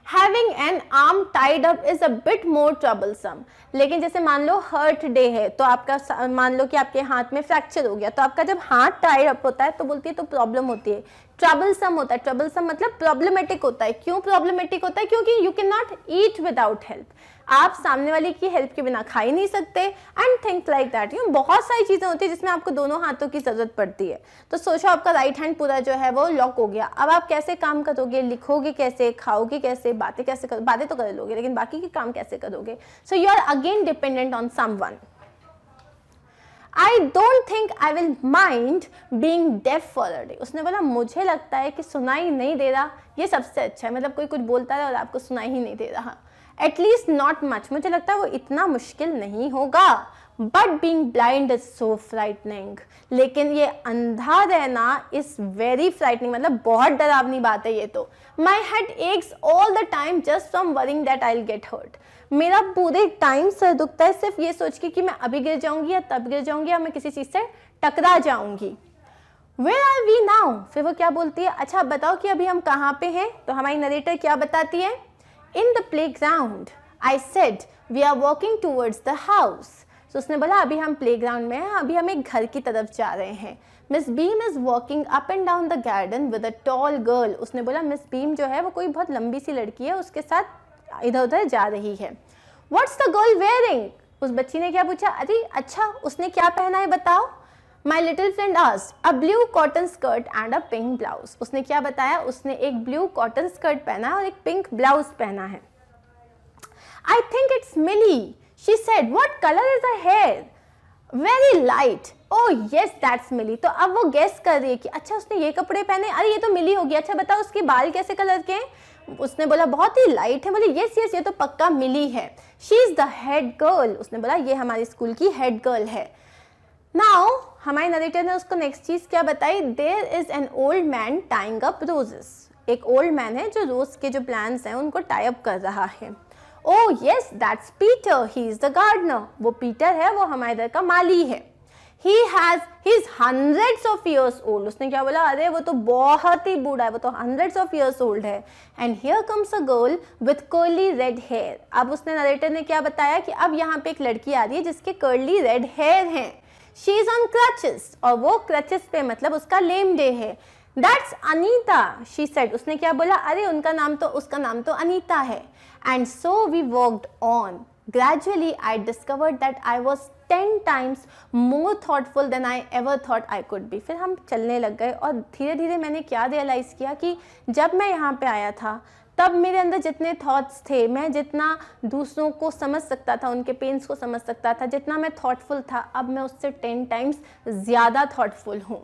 Having an arm tied up is a bit more troublesome. लेकिन जैसे मान लो हर्ट डे है, तो आपका मान लो कि आपके हाथ में फ्रैक्चर हो गया, तो आपका जब हाथ टाइड अप होता है तो बोलती है तो प्रॉब्लम होती है। ट्रबलसम होता है, ट्रबलसम मतलब प्रॉब्लमेटिक होता है। क्यों प्रॉब्लमेटिक होता है, क्योंकि you can not eat without help, आप सामने वाले की हेल्प के बिना खा ही नहीं सकते। And think like that, you बहुत सारी चीजें होती है जिसमें आपको दोनों हाथों की जरूरत पड़ती है। तो सोचो आपका राइट हैंड पूरा जो है वो लॉक हो गया, अब आप कैसे काम करोगे, लिखोगे कैसे, खाओगे कैसे, बातें कैसे करोगे, बातें तो कर लोगे लेकिन बाकी के काम कैसे करोगे। So you are again dependent on someone. I don't think I will mind being deaf for a day. उसने बोला मुझे लगता है कि सुनाई नहीं दे रहा ये सबसे अच्छा है, मतलब कोई कुछ बोलता है और आपको सुनाई ही नहीं दे रहा। At least not much, मुझे लगता है वो इतना मुश्किल नहीं होगा। But being blind is so frightening. लेकिन ये अंधा रहना is very frightening, मतलब बहुत डरावनी बात है ये तो। My head aches all the time just from worrying that I'll get hurt. मेरा पूरे टाइम सर दुखता है सिर्फ ये सोच के कि मैं अभी गिर जाऊंगी या तब गिर जाऊंगी या मैं किसी चीज से टकरा जाऊंगी। Where are we now? फिर वो क्या बोलती है, अच्छा बताओ कि अभी हम कहाँ पे हैं। तो हमारी नरेटर क्या बताती है in the playground. I said, we are walking towards the house. So उसने बोला अभी हम प्लेग्राउंड में हैं, अभी हम एक घर की तरफ जा रहे हैं. Miss Beam is walking up and down the garden with a tall girl. उसने बोला मिस बीम जो है वो कोई बहुत लंबी सी लड़की है, उसके साथ इधर उधर जा रही है. What's the girl wearing? उस बच्ची ने क्या पूछा? अरे अच्छा, उसने क्या पहना है बताओ? My little friend asked, a blue cotton skirt and a pink blouse. उसने क्या बताया? उसने एक blue cotton skirt पहना है और एक pink blouse पहना है. I think it's Millie. She said, what color is her hair? Very light. Oh yes, that's Millie. तो अब वो guess कर रही है कि अच्छा उसने ये कपड़े पहने, अरे ये तो मिली होगी. अच्छा बताओ उसके बाल कैसे कलर के हैं? उसने बोला बहुत ही लाइट है. बोले यस यस, ये तो पक्का मिली है. She is the head girl. उसने बोला ये हमारी स्कूल की हेड गर्ल है. नाउ हमारे नरेटर ने उसको नेक्स्ट चीज क्या बताई? There is an old man tying up roses. एक ओल्ड मैन है जो रोज के जो प्लांट्स हैं उनको टाई अप कर रहा है. Oh yes, that's Peter, he is the gardener. वो पीटर है, वो हमारे इधर का माली है. he is hundreds of years old. उसने क्या बोला? अरे वो तो बहुत ही बूढ़ा है, वो तो hundreds of years old है. And here comes a girl with curly red hair. अब उसने नरेटर ने क्या बताया कि अब यहाँ पे एक लड़की आ रही है जिसके curly red hair हैं. She is on crutches. और वो crutches पे मतलब उसका lame day है. That's Anita, she said. उसने क्या बोला? अरे उसका नाम तो अनीता है. And so we walked on. Gradually I discovered that I was 10 times more thoughtful than I ever thought I could be. फिर हम चलने लग गए और धीरे धीरे मैंने क्या रियलाइज़ किया कि जब मैं यहाँ पे आया था तब मेरे अंदर जितने थॉट्स थे, मैं जितना दूसरों को समझ सकता था, उनके पेन्स को समझ सकता था, जितना मैं थॉटफुल था, अब मैं उससे 10 टाइम्स ज़्यादा थॉटफुल हूँ.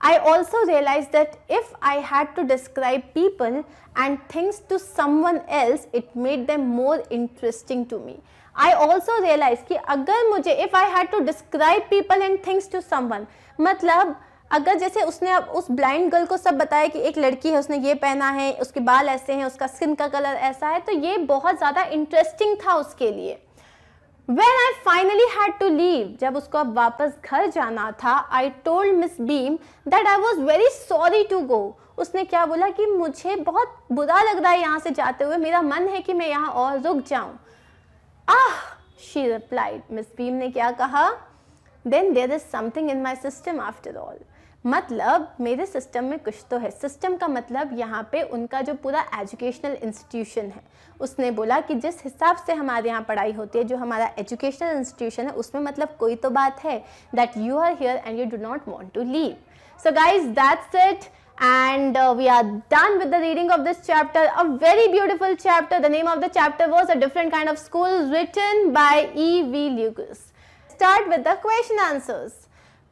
I also realized that if I had to describe people and things to someone else, it made them more interesting to me. I also realized कि अगर मुझे if I had to describe people and things to someone, मतलब अगर जैसे उसने अब उस blind girl को सब बताया कि एक लड़की है, उसने ये पहना है, उसके बाल ऐसे हैं, उसका स्किन का कलर ऐसा है, तो ये बहुत ज़्यादा इंटरेस्टिंग था उसके लिए. When I finally had to leave, जब उसको अब वापस घर जाना था, I told Miss Beam that I was very sorry to go. उसने क्या बोला कि मुझे बहुत बुरा लग रहा है यहाँ से जाते हुए, मेरा मन है कि मैं यहाँ और रुक जाऊँ. She replied. Miss Beam ने क्या कहा? Then there is something in my system after all. मतलब मेरे सिस्टम में कुछ तो है. सिस्टम का मतलब यहाँ पे उनका जो पूरा एजुकेशनल इंस्टीट्यूशन है. उसने बोला कि जिस हिसाब से हमारे यहाँ पढ़ाई होती है, जो हमारा एजुकेशनल इंस्टीट्यूशन है, उसमें मतलब कोई तो बात है. That you are here and you do not want to leave. So guys, that's it. And we are done with the reading of this chapter, a very beautiful chapter. The name of the chapter was A Different Kind of School, written by E.V. Lucas. Start with the question answers.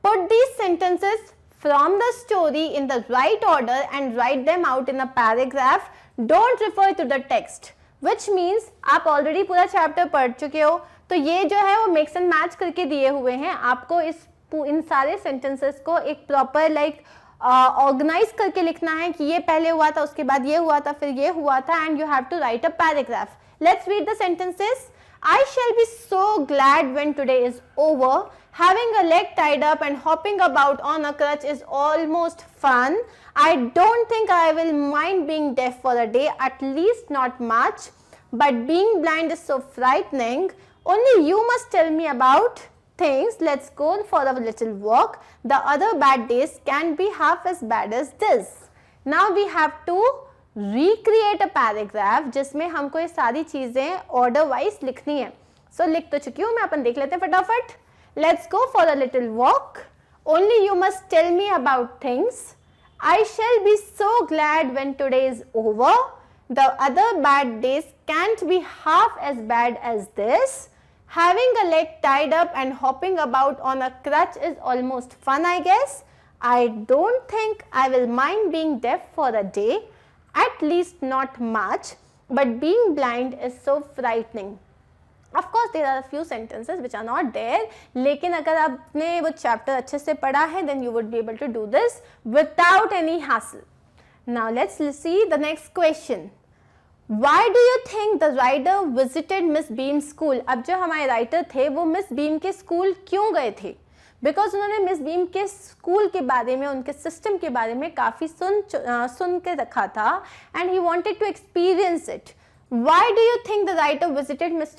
Put these sentences from the story in the right order and write them out in a paragraph. Don't refer to the text, which means आप already पूरा chapter पढ़ चुके हो, तो ये जो है वो mix and match करके दिए हुए हैं. आपको इन सारे sentences को एक proper ऑर्गेनाइज करके लिखना है कि ये पहले हुआ था, उसके बाद ये हुआ था, फिर ये हुआ था, and you have to write a paragraph. Let's read the sentences. I shall be so glad when today is over. Having a leg tied up and hopping about on a crutch is almost fun. I don't think I will mind being deaf for a day, at least not much. But being blind is so frightening. Only you must tell me about things. Let's go for a little walk. The other bad days can be half as bad as this. Now we have to recreate a paragraph जिसमें हमको ये सारी चीजें order wise लिखनी है. So लिख तो चुकी हूँ मैं, अपन देख लेते हैं फटाफट. Let's go for a little walk. Only you must tell me about things. I shall be so glad when today is over. The other bad days can't be half as bad as this. Having a leg tied up and hopping about on a crutch is almost fun, I guess. I don't think I will mind being deaf for a day, at least not much, but being blind is so frightening. Of course, there are a few sentences which are not there, लेकिन अगर आपने वो chapter अच्छे से पढ़ा है, then you would be able to do this without any hassle. Now let's see the next question. Why do you think the writer visited Miss Beam's school? अब जो हमारे राइटर थे वो मिस बीम के स्कूल क्यों गए थे? Because उन्होंने मिस बीम के स्कूल के बारे में, उनके सिस्टम के बारे में काफ़ी सुन के रखा था, and he wanted to experience it. Why do you think the writer visited Miss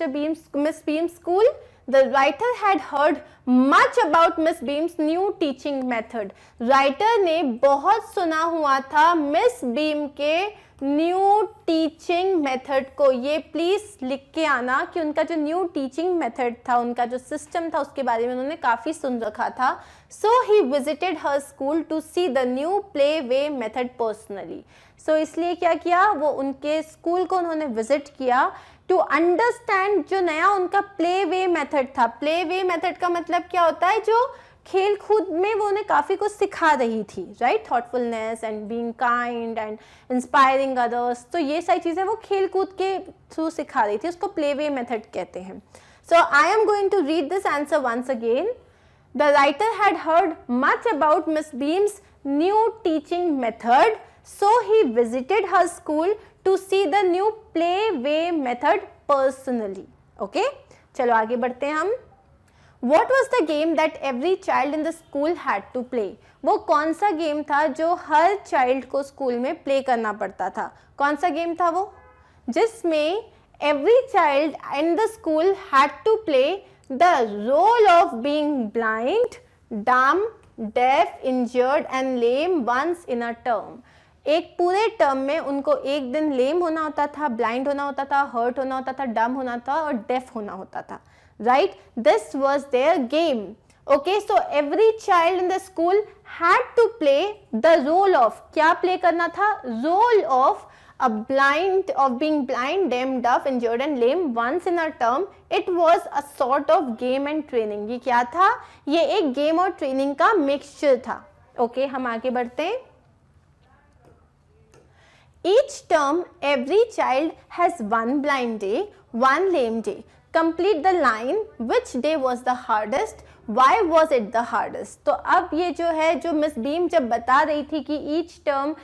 Beam's school? The writer had heard much about Miss Beam's new teaching method. Writer ने बहुत सुना हुआ था मिस बीम के न्यू टीचिंग मेथड को. ये please लिख के आना कि उनका जो न्यू टीचिंग मेथड था, उनका जो सिस्टम था, उसके बारे में उन्होंने काफी सुन रखा था. So he visited her school to see the new play way method personally. So इसलिए क्या किया, वो उनके स्कूल को उन्होंने विजिट किया टू अंडरस्टैंड जो नया उनका प्ले वे मेथड था. प्ले वे मेथड का मतलब क्या होता है, जो खेल कूद में वो उन्हें काफ़ी कुछ सिखा रही थी, right, thoughtfulness and being kind and inspiring others. तो ये सारी चीज़ें वो खेल कूद के थ्रू सिखा रही थी, उसको प्ले वे मेथड कहते हैं. So I am going to read this answer once again. The writer had heard much about Miss Beam's new teaching method, so he visited her school to see the new play way method personally. Okay, चलो आगे बढ़ते हैं हम. What was the game that every child in the school had to play? वो कौन सा game था जो हर चाइल्ड को स्कूल में प्ले करना पड़ता था? कौन सा गेम था वो, जिसमें every child in the school had to play the role of being blind, dumb, deaf, injured and lame once in a term. एक पूरे टर्म में उनको एक दिन लेम होना होता था, ब्लाइंड होना होता था, हर्ट होना होता था, डम होना था और डेफ होना होता था, right. This was their game. Okay, so every child in the school had to play the role of, क्या प्ले करना था, role of a blind, of being blind, dumb, deaf, injured and lame once in a term. It was a sort of game and training. ये क्या था, ये एक game और training का मिक्सचर था. ओके, हम आगे बढ़ते हैं. Each term, every child has one blind day, one lame day. Complete the line. Which day was the hardest? Why was it the hardest? तो अब ये जो है, जो मिस बीम जब बता रही थी कि each term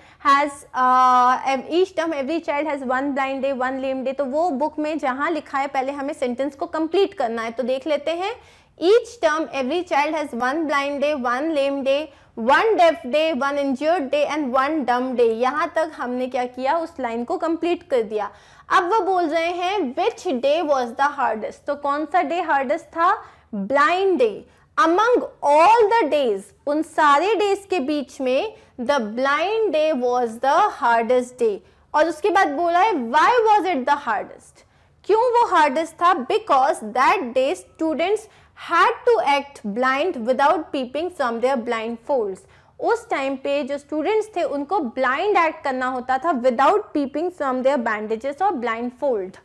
every child has one blind day, one lame day, तो वो बुक में जहाँ लिखा है पहले हमें सेंटेंस को कंप्लीट करना है. तो देख लेते हैं. Each term, every child has one blind day, one lame day, one deaf day, one injured day and one dumb day. यहाँ तक हमने क्या किया, उस लाइन को कंप्लीट कर दिया. अब वो बोल रहे हैं which day was the hardest. तो कौन सा डे हार्डेस्ट था, blind day. Among all the days, उन सारे डेज के बीच में the blind day was the hardest day. और उसके बाद बोला है why was it the hardest. क्यों वो हार्डेस्ट था, because that day students had to act blind without peeping from their blindfolds. उस टाइम पे जो स्टूडेंट्स थे उनको ब्लाइंड एक्ट करना होता था without peeping from their bandages और blindfold.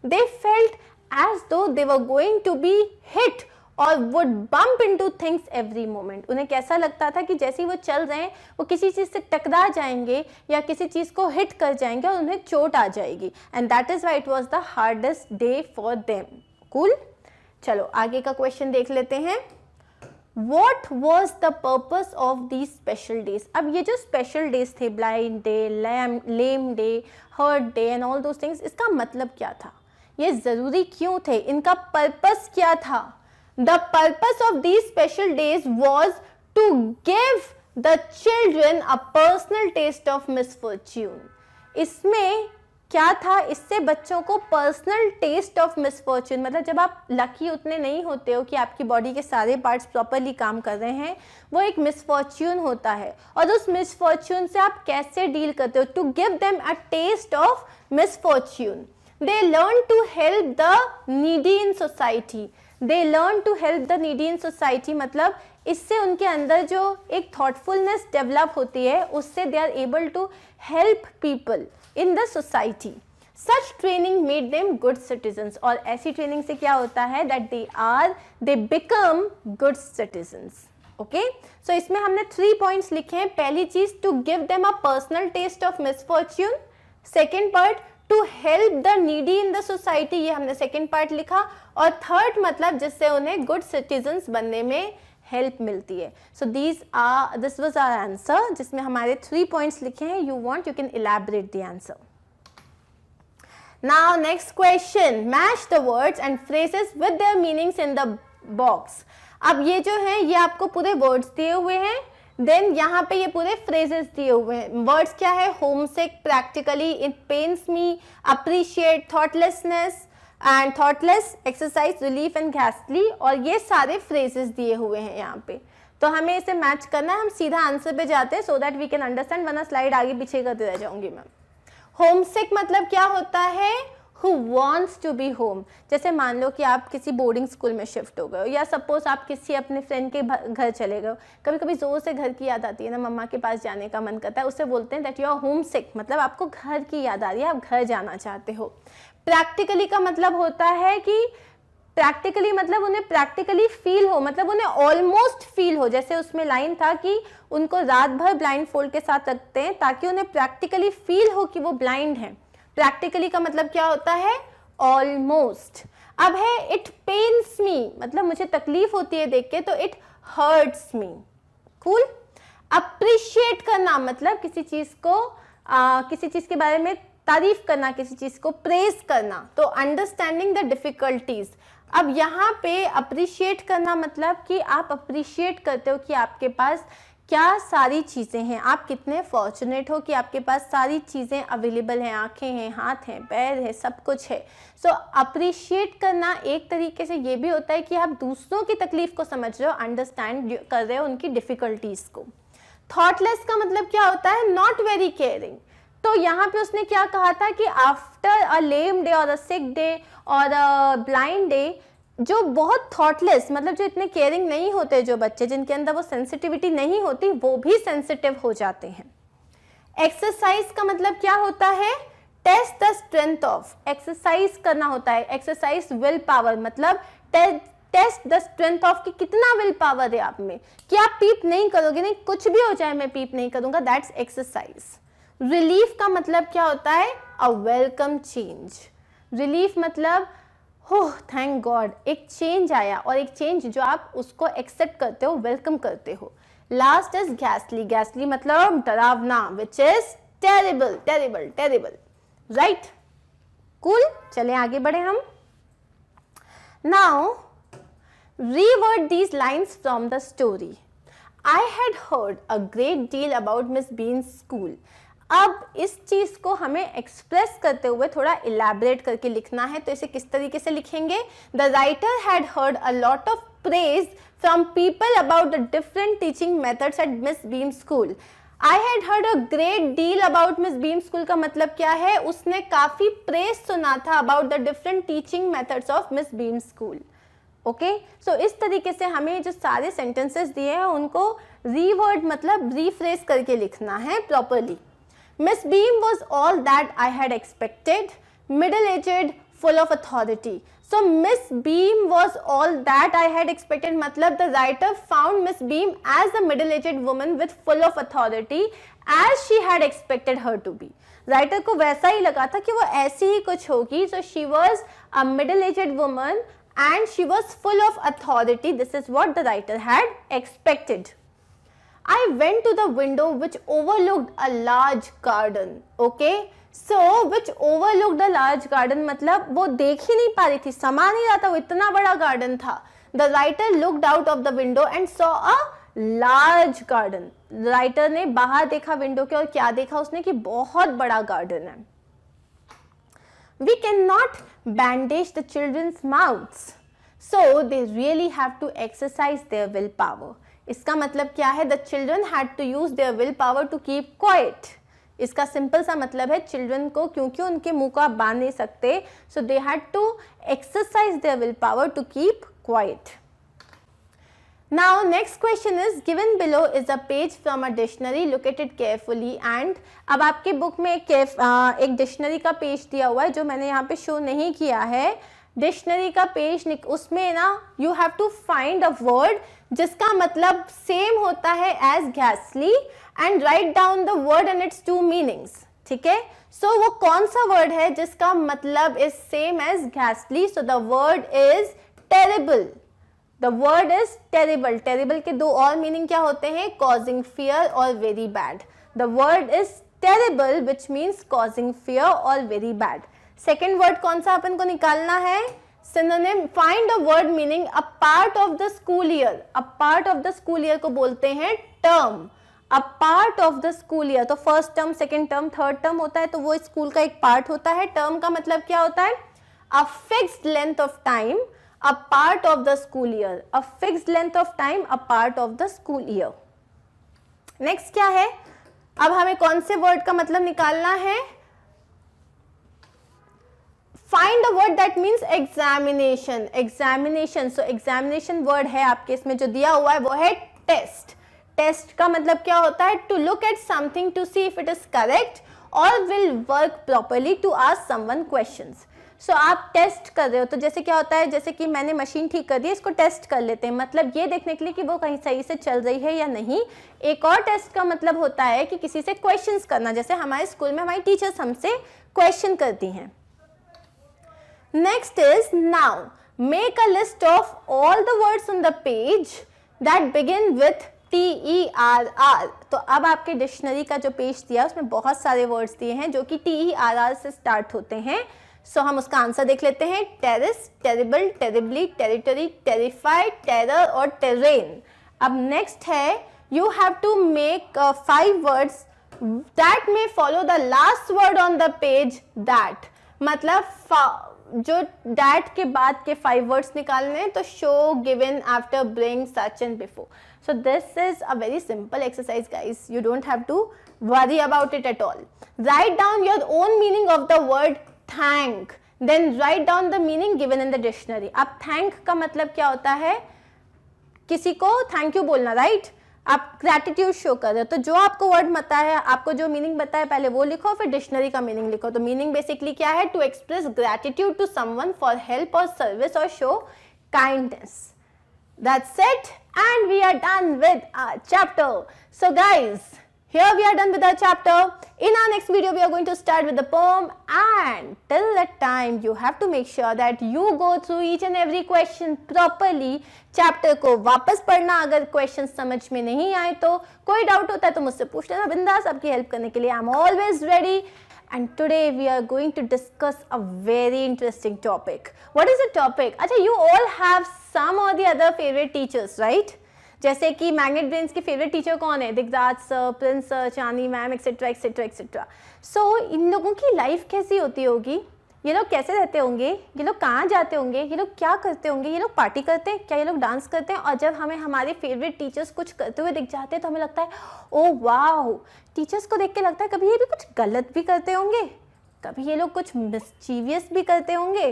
They felt as though they were going to be hit or would bump into things every moment. उन्हें कैसा लगता था कि जैसे ही वो चल रहे हैं वो किसी चीज़ से टकरा जाएंगे या किसी चीज़ को हिट कर जाएंगे और उन्हें चोट आ जाएगी. And that is why it was the hardest day for them. Cool? चलो आगे का क्वेश्चन देख लेते हैं. What was the purpose of these special days? अब ये जो स्पेशल डेज थे, blind day, lame day, hurt day and all those things, इसका मतलब क्या था, ये जरूरी क्यों थे, इनका पर्पस क्या था? The purpose of these special days was to give the children a personal taste of misfortune. इसमें क्या था, इससे बच्चों को पर्सनल टेस्ट ऑफ मिसफॉर्चून, मतलब जब आप लकी उतने नहीं होते हो कि आपकी बॉडी के सारे पार्ट्स प्रॉपरली काम कर रहे हैं, वो एक मिसफॉर्चून होता है. और उस मिसफॉर्चून से आप कैसे डील करते हो, to give them a taste of misfortune. They learn to help the needy in society. They learn to help the needy in society मतलब इससे उनके अंदर जो एक थॉटफुलनेस डेवलप होती है, उससे they are able to help people in the society. Such training made them good citizens. और ऐसी ट्रेनिंग से क्या होता है, that they become good citizens. Okay? So इसमें हमने 3 points लिखे हैं. पहली चीज, to give them a personal taste of misfortune. Second part, to help the needy in the society. ये हमने second part लिखा. और third मतलब जिससे उन्हें good citizens बनने में हेल्प मिलती है. So this was our answer, जिसमें हमारे 3 पॉइंट्स लिखे हैं. You want, you can elaborate the answer. Now next question, match the words and phrases with their meanings in the box. अब ये जो है, ये आपको पूरे वर्ड्स दिए हुए हैं, देन यहाँ पे ये पूरे फ्रेजेस दिए हुए हैं। वर्ड्स क्या है? Homesick, practically, it pains me, appreciate, thoughtlessness and thoughtless, exercise, relief and ghastly, और ये सारे फ्रेजेस दिए हुए हैं यहाँ पे। तो हमें इसे मैच करना है, हम सीधा आंसर पे जाते हैं so that we can understand, वरना स्लाइड आगे पीछे करते रह जाऊंगी मैं। होमसिक मतलब क्या होता है? Who wants to be home। जैसे मान लो कि आप किसी बोर्डिंग स्कूल में शिफ्ट हो गए हो, या सपोज आप किसी अपने फ्रेंड के घर चले गए हो, कभी कभी जोर से घर की याद आती है ना, मम्मा के पास जाने का मन करता है, उससे बोलते हैं दैट यू आर होम सिक, मतलब आपको घर की याद आ रही है, आप घर जाना चाहते हो। प्रैक्टिकली का मतलब होता है कि प्रैक्टिकली मतलब उन्हें प्रैक्टिकली फील हो, मतलब उन्हें ऑलमोस्ट फील हो, जैसे उसमें लाइन था कि उनको रात भर ब्लाइंड फोल्ड के साथ रखते हैं ताकि उन्हें प्रैक्टिकली फील हो कि वो ब्लाइंड है। प्रैक्टिकली का मतलब क्या होता है? ऑलमोस्ट। अब है इट पेन्स मी, मतलब मुझे तकलीफ होती है देख के, तो it hurts me. Cool. Appreciate करना मतलब किसी चीज को किसी चीज के बारे में तारीफ करना, किसी चीज को प्रेज करना, तो अंडरस्टैंडिंग द डिफिकल्टीज। अब यहाँ पे अप्रिशिएट करना मतलब कि आप अप्रिशिएट करते हो कि आपके पास क्या सारी चीज़ें हैं, आप कितने फॉर्चुनेट हो कि आपके पास सारी चीज़ें अवेलेबल हैं, आंखें हैं, हाथ हैं, पैर है, सब कुछ है। सो अप्रिशिएट करना एक तरीके से ये भी होता है कि आप दूसरों की तकलीफ को समझ रहे हो, अंडरस्टैंड कर रहे हो उनकी डिफिकल्टीज को। थॉटलेस का मतलब क्या होता है? Not very caring. तो यहाँ पे उसने क्या कहा था कि आफ्टर अ लेम डे और अ सिक डे और अ ब्लाइंड डे, जो बहुत थॉटलेस मतलब जो इतने केयरिंग नहीं होते, जो बच्चे जिनके अंदर वो सेंसिटिविटी नहीं होती, वो भी सेंसिटिव हो जाते हैं। एक्सरसाइज का मतलब क्या होता है? Test the strength of, exercise करना होता है। एक्सरसाइज विल पावर मतलब टेस्ट द स्ट्रेंथ ऑफ कि कितना विल पावर है आप में, कि आप पीप नहीं करोगे, नहीं कुछ भी हो जाए मैं पीप नहीं करूंगा, दैट्स एक्सरसाइज। रिलीफ का मतलब क्या होता है? अ वेलकम चेंज। रिलीफ मतलब हो थैंक गॉड, एक चेंज आया, और एक चेंज जो आप उसको एक्सेप्ट करते हो, वेलकम करते हो। Last is गैसली। गैसली मतलब डरावना, which is terrible, terrible, terrible, right. Cool. चले आगे बढ़े हम। Now reward these lines from the story. I had heard a great deal about miss beans school. अब इस चीज को हमें एक्सप्रेस करते हुए थोड़ा इलैबोरेट करके लिखना है, तो इसे किस तरीके से लिखेंगे? The writer had heard a lot of praise from people about the different teaching methods at Miss Beam school. I had heard a great deal about Miss Beam school का मतलब क्या है? उसने काफी प्रेज सुना था about the different teaching methods of Miss Beam school. Okay, so इस तरीके से हमें जो सारे सेंटेंसेस दिए हैं उनको रीवर्ड मतलब रीफ्रेज करके लिखना है properly. Miss Beam was all that I had expected, middle-aged, full of authority. So Miss Beam was all that I had expected मतलब the writer found Miss Beam as a middle-aged woman with full of authority as she had expected her to be. Writer को वैसा ही लगा था कि वो ऐसी ही कुछ होगी. So she was a middle-aged woman and she was full of authority. This is what the writer had expected. I went to the window which overlooked a large garden. Okay, so which overlooked a large garden मतलब वो देख ही नहीं पा रही थी, समा नहीं रहा था, वो इतना बड़ा गार्डन था। The writer looked out of the window and saw a large garden. Writer ने बाहर देखा विंडो के, और क्या देखा उसने? कि बहुत बड़ा गार्डन है। We cannot bandage the children's mouths, so they really have to exercise their willpower. इसका मतलब क्या है? The children had to use their will power to keep quiet. इसका सिंपल सा मतलब है चिल्ड्रन को, क्योंकि उनके मुंह को आप बांध नहीं सकते, so they had to exercise their will power to keep quiet. Now next question is given below is a page from a dictionary, look at it carefully. And अब आपके बुक में एक डिक्शनरी का पेज दिया हुआ है जो मैंने यहाँ पे शो नहीं किया है। डिक्शनरी का पेज, उसमें ना you have to find a word जिसका मतलब सेम होता है एज घासली and write down the word and its two meanings. ठीक है, सो वो कौन सा वर्ड है जिसका मतलब इज सेम एज घासली? So the word is terrible. The word is terrible. Terrible के दो और मीनिंग क्या होते हैं? कॉजिंग फियर और very bad. The word is terrible which means causing fear और वेरी बैड। सेकेंड वर्ड कौन सा अपन को निकालना है? Synonym, find a word meaning a part of the school year. A part of the school year को बोलते हैं term. A part of the school year, तो first term, second term, third term होता है, तो वो स्कूल का एक पार्ट होता है। टर्म का मतलब क्या होता है? A fixed length of time, a part of the school year. A fixed length of time, a part of the school year. Next क्या है? अब हमें कौन से वर्ड का मतलब निकालना है? Find a word that means examination. Examination, so examination word है आपके इसमें जो दिया हुआ है वो है टेस्ट। टेस्ट का मतलब क्या होता है? To look at something to see if it is correct और will work properly to ask someone questions. So आप टेस्ट कर रहे हो, तो जैसे क्या होता है, जैसे कि मैंने मशीन ठीक कर दी, इसको टेस्ट कर लेते हैं, मतलब ये देखने के लिए कि वो कहीं सही से चल रही है या नहीं। एक और टेस्ट का मतलब होता है कि किसी से क्वेश्चंस करना, जैसे हमारे स्कूल में हमारी टीचर्स हमसे क्वेश्चन करती हैं। Next is now make a list of all the words on the page that begin with TERR। तो अब आपके डिक्शनरी का जो पेज दिया है उसमें बहुत सारे वर्ड्स दिए हैं जो कि TERR से स्टार्ट होते हैं। सो हम उसका आंसर देख लेते हैं। Terrace, terrible, terribly, territory, terrified, terror और टेरेन। अब नेक्स्ट है you have to make 5 words that may follow the last word on the page that. मतलब जो डैट के बाद के 5 वर्ड्स निकालने हैं, तो show, given, after, bring, such and before. So this is a very simple exercise guys, you don't have to worry about it at all. Write down your own meaning of the word thank, then write down the meaning given in the dictionary. अब thank का मतलब क्या होता है? किसी को thank you बोलना, right? आप ग्रैटिट्यूड शो कर रहे हो, तो जो आपको वर्ड पता है, आपको जो मीनिंग बताया पहले वो लिखो, फिर डिक्शनरी का मीनिंग लिखो। तो मीनिंग बेसिकली क्या है? To express gratitude to someone for help और सर्विस और show kindness. That's it, and we are done with our chapter. So guys, here we are done with our chapter. In our next video, we are going to start with the poem, and till that time, you have to make sure that you go through each and every question properly. Chapter को वापस पढ़ना, अगर question समझ में नहीं आए तो कोई डाउट होता है तो मुझसे पूछ लेना, बिंदास आपकी हेल्प करने के लिए I am always ready. And today we are going to discuss a very interesting topic. What is the topic? अच्छा, you all have some or the other favorite teachers, right? जैसे कि मैग्नेट ब्रेन्स के favourite teacher कौन है? Digraj sir, Prince sir, चांदी ma'am, etcetera etcetera etcetera. सो इन लोगों की life कैसी होती होगी? ये लोग कैसे रहते होंगे? ये लोग कहाँ जाते होंगे? ये लोग क्या करते होंगे? ये लोग पार्टी करते हैं क्या? ये लोग डांस करते हैं? और जब हमें हमारे फेवरेट टीचर्स कुछ करते हुए दिख जाते हैं तो हमें लगता है ओ वाह, टीचर्स को देख के लगता है कभी ये भी कुछ गलत भी करते होंगे, कभी ये लोग कुछ मिस्चीवियस भी करते होंगे।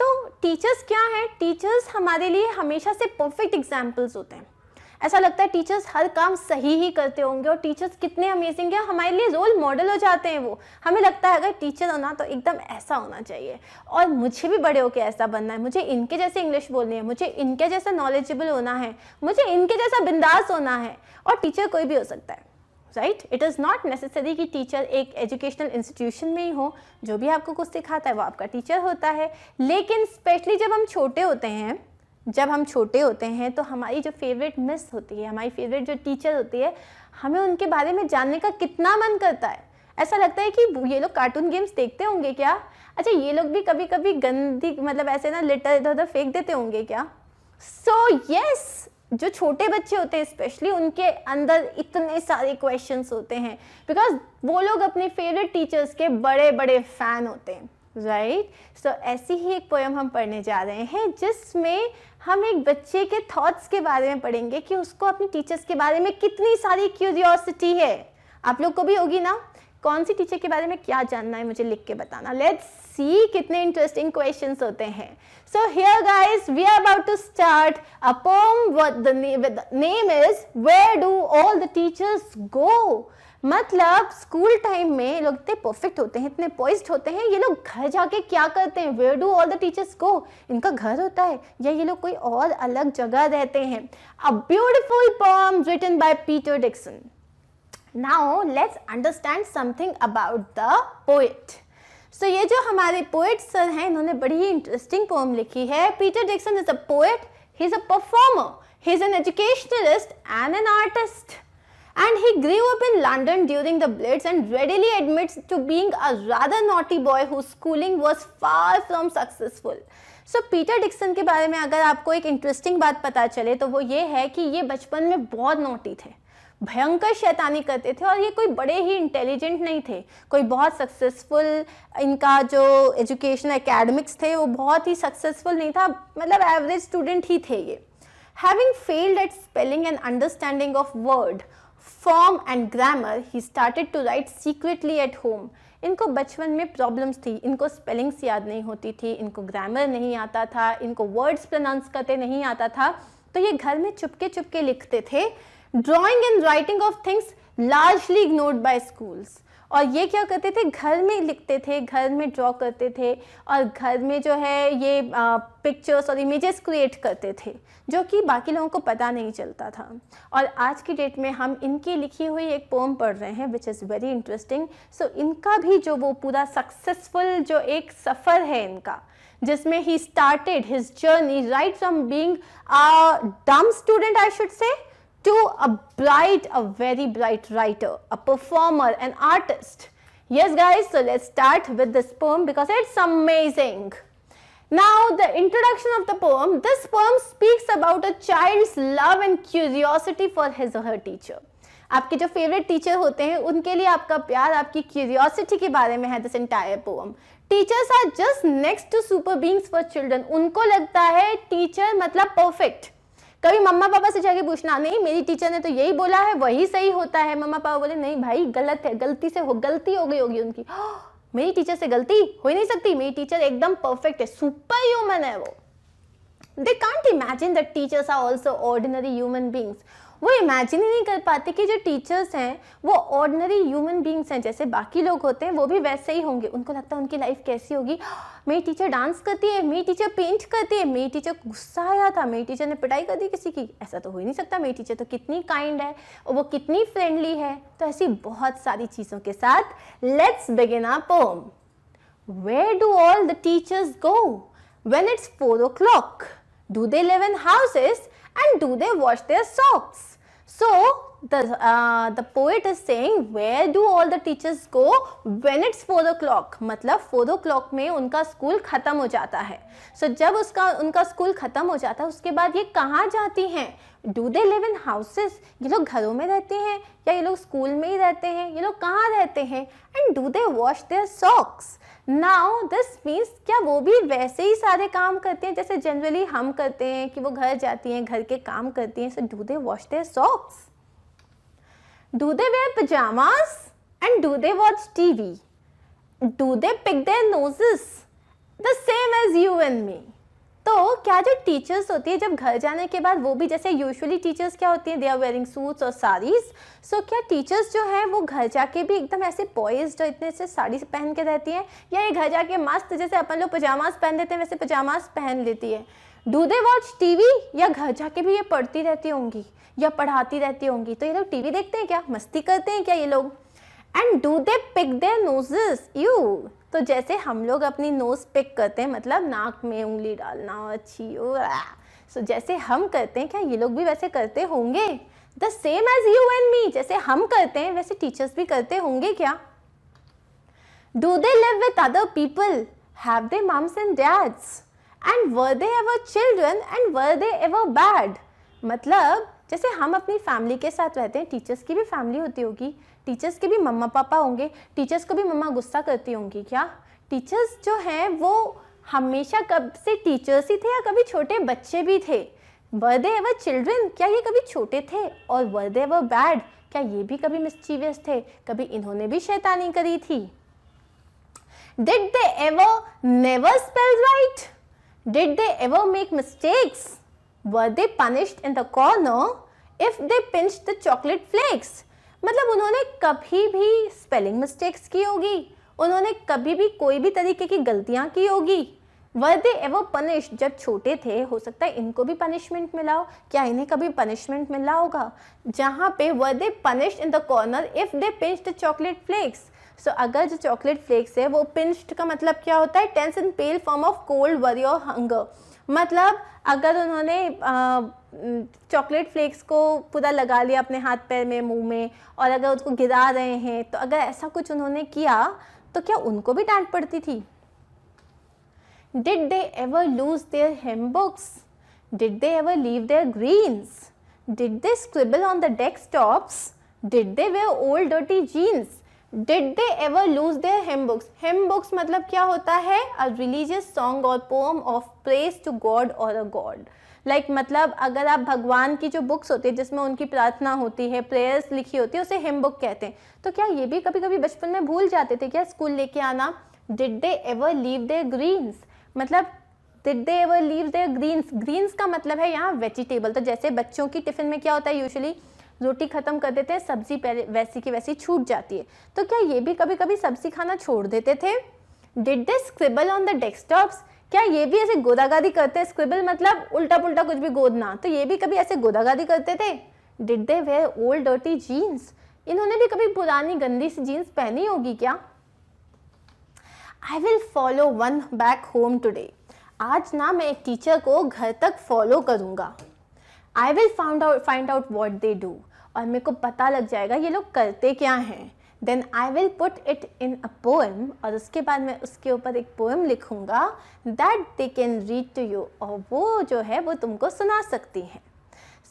तो टीचर्स क्या हैं? टीचर्स हमारे लिए हमेशा से परफेक्ट एग्जाम्पल्स होते हैं। ऐसा लगता है टीचर्स हर काम सही ही करते होंगे और टीचर्स कितने अमेजिंग है, हमारे लिए रोल मॉडल हो जाते हैं वो। हमें लगता है अगर टीचर होना तो एकदम ऐसा होना चाहिए और मुझे भी बड़े होकर ऐसा बनना है, मुझे इनके जैसे इंग्लिश बोलनी है, मुझे इनके जैसा नॉलेजेबल होना है, मुझे इनके जैसा बिंदास होना है। और टीचर कोई भी हो सकता है, right? It is not necessary कि टीचर एक एजुकेशनल इंस्टीट्यूशन में ही हो, जो भी आपको कुछ सिखाता है वो आपका टीचर होता है। लेकिन स्पेशली जब हम छोटे होते हैं तो हमारी जो फेवरेट मिस होती है, हमारी फेवरेट जो टीचर होती है, हमें उनके बारे में जानने का कितना मन करता है। ऐसा लगता है कि ये लोग कार्टून गेम्स देखते होंगे क्या? अच्छा, ये लोग भी कभी कभी गंदी मतलब ऐसे ना लिटर इधर उधर फेंक देते होंगे क्या? सो यस, जो छोटे बच्चे होते हैं स्पेशली, उनके अंदर इतने सारे क्वेश्चंस होते हैं बिकॉज वो लोग अपने फेवरेट टीचर्स के बड़े बड़े फैन होते हैं, राइट? सो ऐसी ही एक पोएम हम पढ़ने जा रहे हैं जिसमें हम एक बच्चे के थॉट्स के बारे में पढ़ेंगे कि उसको अपनी टीचर्स के बारे में कितनी सारी क्यूरियोसिटी है। आप लोग को भी होगी ना? कौन सी टीचर के बारे में क्या जानना है मुझे लिख के बताना। लेट्स सी कितने इंटरेस्टिंग क्वेश्चंस होते हैं। So here guys, we are about to start a poem with the name is where do all the teachers go. मतलब स्कूल टाइम में लोग इतने परफेक्ट होते हैं, इतने पॉइज्ड होते हैं, ये लोग घर जाके क्या करते हैं? Where do all the teachers go? इनका घर होता है या ये लोग कोई और अलग जगह रहते हैं? A beautiful poem written by Peter Dixon. Now let's understand something about the poet. So ये जो हमारे पोएट सर हैं, इन्होंने बड़ी ही इंटरेस्टिंग पोएम लिखी है। Peter Dixon is a poet, he is a performer, he is an educationalist and an artist. And he grew up in London during the Blitz and readily admits to being a rather naughty boy whose schooling was far from successful. So Peter Dixon के बारे में अगर आपको एक interesting बात पता चले तो वो ये है कि ये बचपन में बहुत नोटी थे, भयंकर शैतानी करते थे, और ये कोई बड़े ही इंटेलिजेंट नहीं थे, कोई बहुत सक्सेसफुल, इनका जो एजुकेशन एकेडमिक्स थे वो बहुत ही सक्सेसफुल नहीं था, मतलब एवरेज स्टूडेंट ही थे ये। Having failed at spelling and understanding of word form and grammar, he started to write secretly at home. इनको बचपन में प्रॉब्लम्स थी, इनको स्पेलिंग्स याद नहीं होती थी, इनको ग्रामर नहीं आता था, इनको वर्ड्स प्रोनाउंस करते नहीं आता था, तो ये घर में चुपके चुपके लिखते थे। Drawing and writing of things largely ignored bye schools. और ये क्या करते थे, घर में लिखते थे, घर में ड्रॉ करते थे, और घर में जो है ये पिक्चर्स और इमेजेस क्रिएट करते थे, जो कि बाकी लोगों को पता नहीं चलता था। और आज की डेट में हम इनकी लिखी हुई एक पोम पढ़ रहे हैं विच इज़ वेरी इंटरेस्टिंग। सो इनका भी जो वो पूरा सक्सेसफुल जो एक सफ़र है इनका, जिसमें he started his journey right from being a dumb student, I should say, to a very bright writer, a performer, an artist. Yes guys, so let's start with this poem because it's amazing. Now the introduction of the poem, this poem speaks about a child's love and curiosity for his or her teacher. आपके जो favourite teacher होते हैं उनके लिए आपका प्यार, आपकी curiosity के बारे में है this entire poem. Teachers are just next to super beings for children. उनको लगता है टीचर मतलब परफेक्ट। कभी मम्मा पापा से जाके पूछना, नहीं मेरी टीचर ने तो यही बोला है वही सही होता है। मम्मा पापा बोले नहीं भाई गलत है, गलती हो गई होगी उनकी। मेरी टीचर से गलती हो ही नहीं सकती, मेरी टीचर एकदम परफेक्ट है, सुपर ह्यूमन है वो। They can't imagine that teachers are also ordinary human beings. वो इमेजिन ही नहीं कर पाते कि जो टीचर्स हैं वो ऑर्डिनरी ह्यूमन बींग्स हैं, जैसे बाकी लोग होते हैं वो भी वैसे ही होंगे। उनको लगता है उनकी लाइफ कैसी होगी, मेरी टीचर डांस करती है, मेरी टीचर पेंट करती है, मेरी टीचर को गुस्सा आया था, मेरी टीचर ने पिटाई कर दी किसी की, ऐसा तो हो ही नहीं सकता, मेरी टीचर तो कितनी काइंड है और वो कितनी फ्रेंडली है। तो ऐसी बहुत सारी चीज़ों के साथ let's begin our poem. Where do all the teachers go when it's 4 o'clock? Do they live in houses and do they wash their socks? So the poet is saying where do all the teachers go when it's 4 o'clock? मतलब 4 o'clock में उनका school ख़त्म हो जाता है। So जब उनका school ख़त्म हो जाता है उसके बाद ये कहाँ जाती हैं? Do they live in houses? ये लोग घरों में रहते हैं या ये लोग स्कूल में ही रहते हैं? ये लोग कहाँ रहते हैं? And do they wash their socks? Now this means क्या वो भी वैसे ही सारे काम करते हैं जैसे जनरली हम करते हैं कि वो घर जाती हैं, घर के काम करती हैं। So do they wash their socks? Do they wear pajamas? And do they watch TV? Do they pick their noses? The same as you and me. तो क्या जो टीचर्स होती है जब घर जाने के बाद वो भी जैसे यूजुअली टीचर्स क्या होती हैं, दे आर वेयरिंग सूट्स और साड़ीज। सो क्या टीचर्स जो हैं वो घर जाके भी एकदम ऐसे पॉइज्ड इतने से साड़ी पहन के रहती हैं, या ये घर जाके मस्त जैसे अपन लोग पजामाज पहन लेते हैं वैसे पजामाज पहन लेती है? Do they watch TV? या घर जाके भी ये पढ़ती रहती होंगी या पढ़ाती रहती होंगी? तो ये लोग टीवी देखते हैं क्या, मस्ती करते हैं क्या ये लोग? And do they pick their noses? You, तो जैसे हम लोग अपनी नोज पिक करते हैं मतलब नाक में उंगली डालना अच्छी, सो जैसे हम करते हैं क्या ये लोग भी वैसे करते होंगे? The same as you and me, जैसे हम करते हैं वैसे टीचर्स भी करते होंगे क्या? Do they live with other people? Have they mums and dads? And were they ever children and were they ever bad? मतलब जैसे हम अपनी फैमिली के साथ रहते हैं, टीचर्स की भी फैमिली होती होगी, टीचर्स के भी मम्मा पापा होंगे, टीचर्स को भी मम्मा गुस्सा करती होंगी क्या? टीचर्स जो हैं वो हमेशा कब से टीचर्स ही थे या कभी छोटे बच्चे भी थे? वर दे एवर चिल्ड्रन? क्या ये कभी छोटे थे? और वर दे एवर बैड? क्या ये भी कभी मिस्चीवियस थे, कभी इन्होंने भी शैतानी करी थी? Did they ever never spell right? Did they ever make mistakes? Were they punished in the corner if they pinched the chocolate flakes? मतलब उन्होंने कभी भी स्पेलिंग मिस्टेक्स की होगी, उन्होंने कभी भी कोई भी तरीके की गलतियां की होगी। वर दे एवर पनिश्ड? जब छोटे थे हो सकता है इनको भी पनिशमेंट मिला हो, क्या इन्हें कभी पनिशमेंट मिला होगा? जहाँ पे were they punished in the corner if they pinched the chocolate flakes? So अगर जो चॉकलेट फ्लेक्स है वो पिंच्ड का मतलब क्या होता है? Tense in pale form of cold, worry और हंगर। मतलब अगर उन्होंने चॉकलेट फ्लेक्स को पूरा लगा लिया अपने हाथ पैर में, मुंह में, और अगर उसको गिरा रहे हैं, तो अगर ऐसा कुछ उन्होंने किया तो क्या उनको भी डांट पड़ती थी? Did they ever lose their hymn books? Did they ever leave their greens? Did they scribble on the desktops? Did they wear old dirty jeans? Did they ever lose their hymn books? Hymn books मतलब क्या होता है? A religious song or poem of praise to God or a god. Like मतलब अगर आप भगवान की जो बुक्स होती है जिसमें उनकी प्रार्थना होती है, प्रेयर्स लिखी होती है, उसे हिम बुक कहते हैं. तो क्या ये भी कभी कभी बचपन में भूल जाते थे क्या स्कूल लेके आना? Did they ever leave their greens? मतलब Did they ever leave their greens? Greens का मतलब है यहाँ वेजिटेबल. तो जैसे बच्चों की टिफिन में क्या होता है, यूजुअली रोटी खत्म कर देते हैं, सब्जी पहले वैसी की वैसी छूट जाती है. तो क्या ये भी कभी कभी सब्जी खाना छोड़ देते थे? Did they scribble on the desktops? क्या ये भी ऐसे गोदागादी करते हैं? स्क्रिबल मतलब उल्टा पुल्टा कुछ भी गोदना. तो ये भी कभी ऐसे गोदागादी करते थे? Did they wear old dirty jeans? इन्होंने भी कभी पुरानी गंदी सी जीन्स पहनी होगी क्या? I will follow one back home today. आज ना मैं एक टीचर को घर तक फॉलो करूंगा. I will find out what they do. और मेरे को पता लग जाएगा ये लोग करते क्या हैं. Then I will put it in a poem. और उसके बाद मैं उसके ऊपर एक पोएम लिखूंगा that they can read to you. और वो जो है वो तुमको सुना सकती हैं.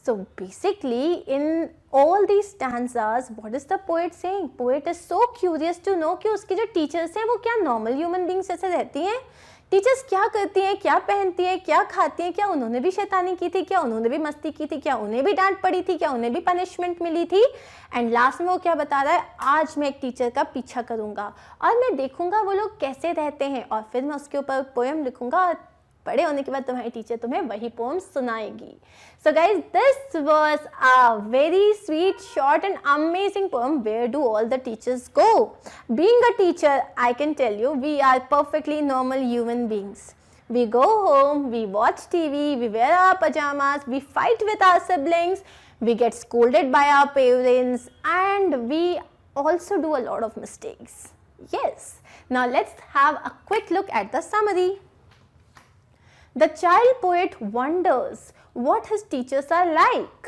So basically in all these stanzas, what is the poet saying? Poet is so curious to know कि उसकी जो teachers हैं वो क्या normal human beings जैसे रहती हैं. टीचर्स क्या करती हैं, क्या पहनती हैं, क्या खाती हैं, क्या उन्होंने भी शैतानी की थी, क्या उन्होंने भी मस्ती की थी, क्या उन्हें भी डांट पड़ी थी, क्या उन्हें भी पनिशमेंट मिली थी. एंड लास्ट में वो क्या बता रहा है, आज मैं एक टीचर का पीछा करूंगा और मैं देखूंगा वो लोग कैसे रहते हैं और फिर मैं उसके ऊपर पोएम लिखूंगा और बड़े होने के बाद तुम्हारी टीचर तुम्हें वही poem सुनाएगी. So guys, this was a very sweet, short and amazing poem. Where do all the teachers go? Being a teacher, I can tell you, we are perfectly normal human beings. We go home, we watch TV, we wear our pajamas, we fight with our siblings, we get scolded by our parents, and we also do a lot of mistakes. Yes. Now let's have a quick look at the summary. The child poet wonders what his teachers are like.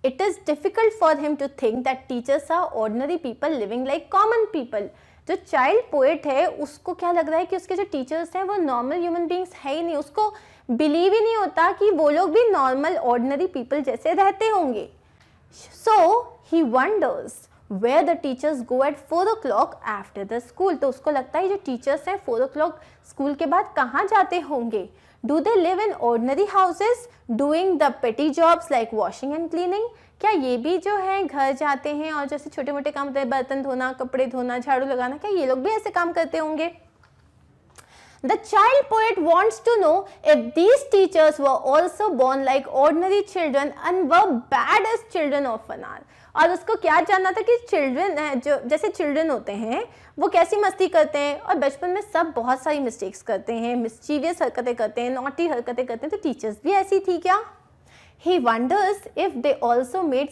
It is difficult for him to think that teachers are ordinary people living like common people. जो child poet है उसको क्या लग रहा है कि उसके जो टीचर्स हैं वो नॉर्मल ह्यूमन बींग्स है ही नहीं. उसको बिलीव ही नहीं होता कि वो लोग भी नॉर्मल ऑर्डिनरी पीपल जैसे रहते होंगे. सो ही wonders where the teachers go at 4 o'clock after the school. तो उसको लगता है जो टीचर्स हैं 4 o'clock स्कूल के बाद कहाँ जाते होंगे. Do they live in ordinary houses doing the petty jobs like washing and cleaning? क्या ये भी जो है घर जाते हैं और जैसे छोटे मोटे काम होते हैं, बर्तन धोना, कपड़े धोना, झाड़ू लगाना, क्या ये लोग भी ऐसे काम करते होंगे? The child poet wants to know if these teachers were also born like ordinary children and were bad as children of an hour. और उसको क्या जानना था कि चिल्ड्रन जो जैसे चिल्ड्रन होते हैं वो कैसी मस्ती करते हैं और बचपन में सब बहुत सारी मिस्टेक्स करते हैं, मिस्चीवियस हरकतें करते हैं, नॉटी हरकतें करते हैं. तो टीचर्स भी ऐसी थी क्या? He wonders if they also made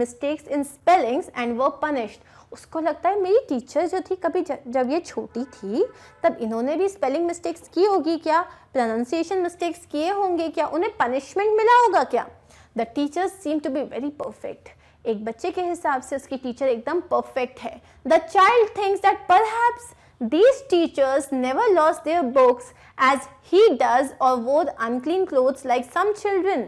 mistakes in spellings and were punished. उसको लगता है मेरी टीचर जो थी कभी जब ये छोटी थी तब इन्होंने भी स्पेलिंग मिस्टेक्स की होगी क्या, प्रोनाउंसिएशन मिस्टेक्स किए होंगे क्या, उन्हें पनिशमेंट मिला होगा क्या. The teachers seem to be very perfect. एक बच्चे के हिसाब से उसकी टीचर एकदम परफेक्ट है. The child thinks that perhaps these teachers never lost their books as he does or wore unclean clothes like some children.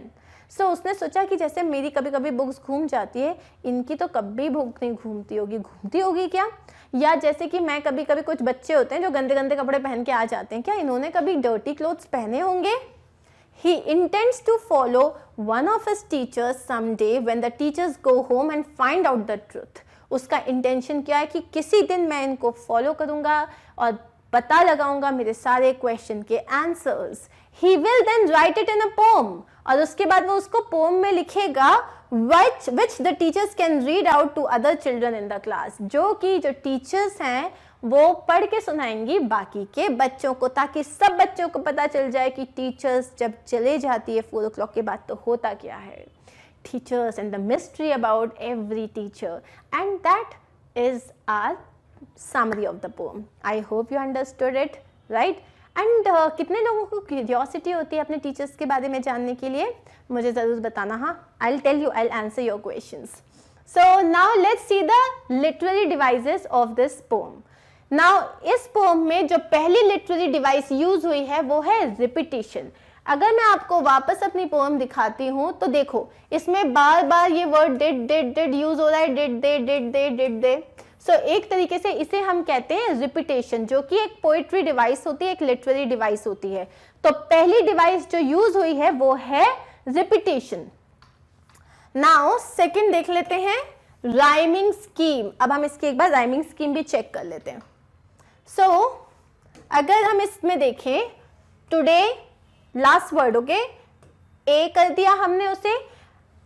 So उसने सोचा कि जैसे मेरी कभी कभी बुक्स घूम जाती है, इनकी तो कभी बुक नहीं घूमती होगी क्या? या जैसे कि मैं कभी कभी कुछ बच्चे होते हैं जो गंदे गंदे कपड़े पहन के आ जाते हैं, क्या इन्होंने कभी डर्टी क्लोथ्स पहने होंगे? He intends to follow one of his teachers someday when the teachers go home and find out the truth. उसका इंटेंशन क्या है कि किसी दिन मैं इनको फॉलो करूंगा और पता लगाऊंगा मेरे सारे क्वेश्चन के answers. He will then write it in a poem. और उसके बाद वो उसको पोम में लिखेगा which the teachers can read out to other children in the class. जो कि जो टीचर्स हैं वो पढ़ के सुनाएंगी बाकी के बच्चों को, ताकि सब बच्चों को पता चल जाए कि टीचर्स जब चले जाती है 4 o'clock के बाद तो होता क्या है. Teachers and the mystery about every teacher, and that is our summary of the poem. I hope you understood it, right? And कितने लोगों को क्यूरियोसिटी होती है अपने टीचर्स के बारे में जानने के लिए, मुझे ज़रूर बताना. हाँ, I'll tell you, I'll answer your questions. So now let's see the literary devices of this poem. Now इस पोम में जो पहली लिटरेरी डिवाइस यूज हुई है वो है रिपीटेशन। अगर मैं आपको वापस अपनी पोम दिखाती हूं तो देखो इसमें बार बार ये वर्ड डिड यूज हो रहा है, डिड दे। सो एक तरीके से इसे हम कहते हैं रिपीटेशन, जो कि एक पोएट्री डिवाइस होती है, एक लिटरेरी डिवाइस होती है। तो पहली डिवाइस जो यूज हुई है वो है रिपीटेशन। नाउ सेकंड देख लेते हैं राइमिंग स्कीम। अब हम इसकी एक बार राइमिंग स्कीम भी चेक कर लेते हैं। सो अगर हम इसमें देखें टुडे लास्ट वर्ड, ओके, ए कर दिया हमने उसे।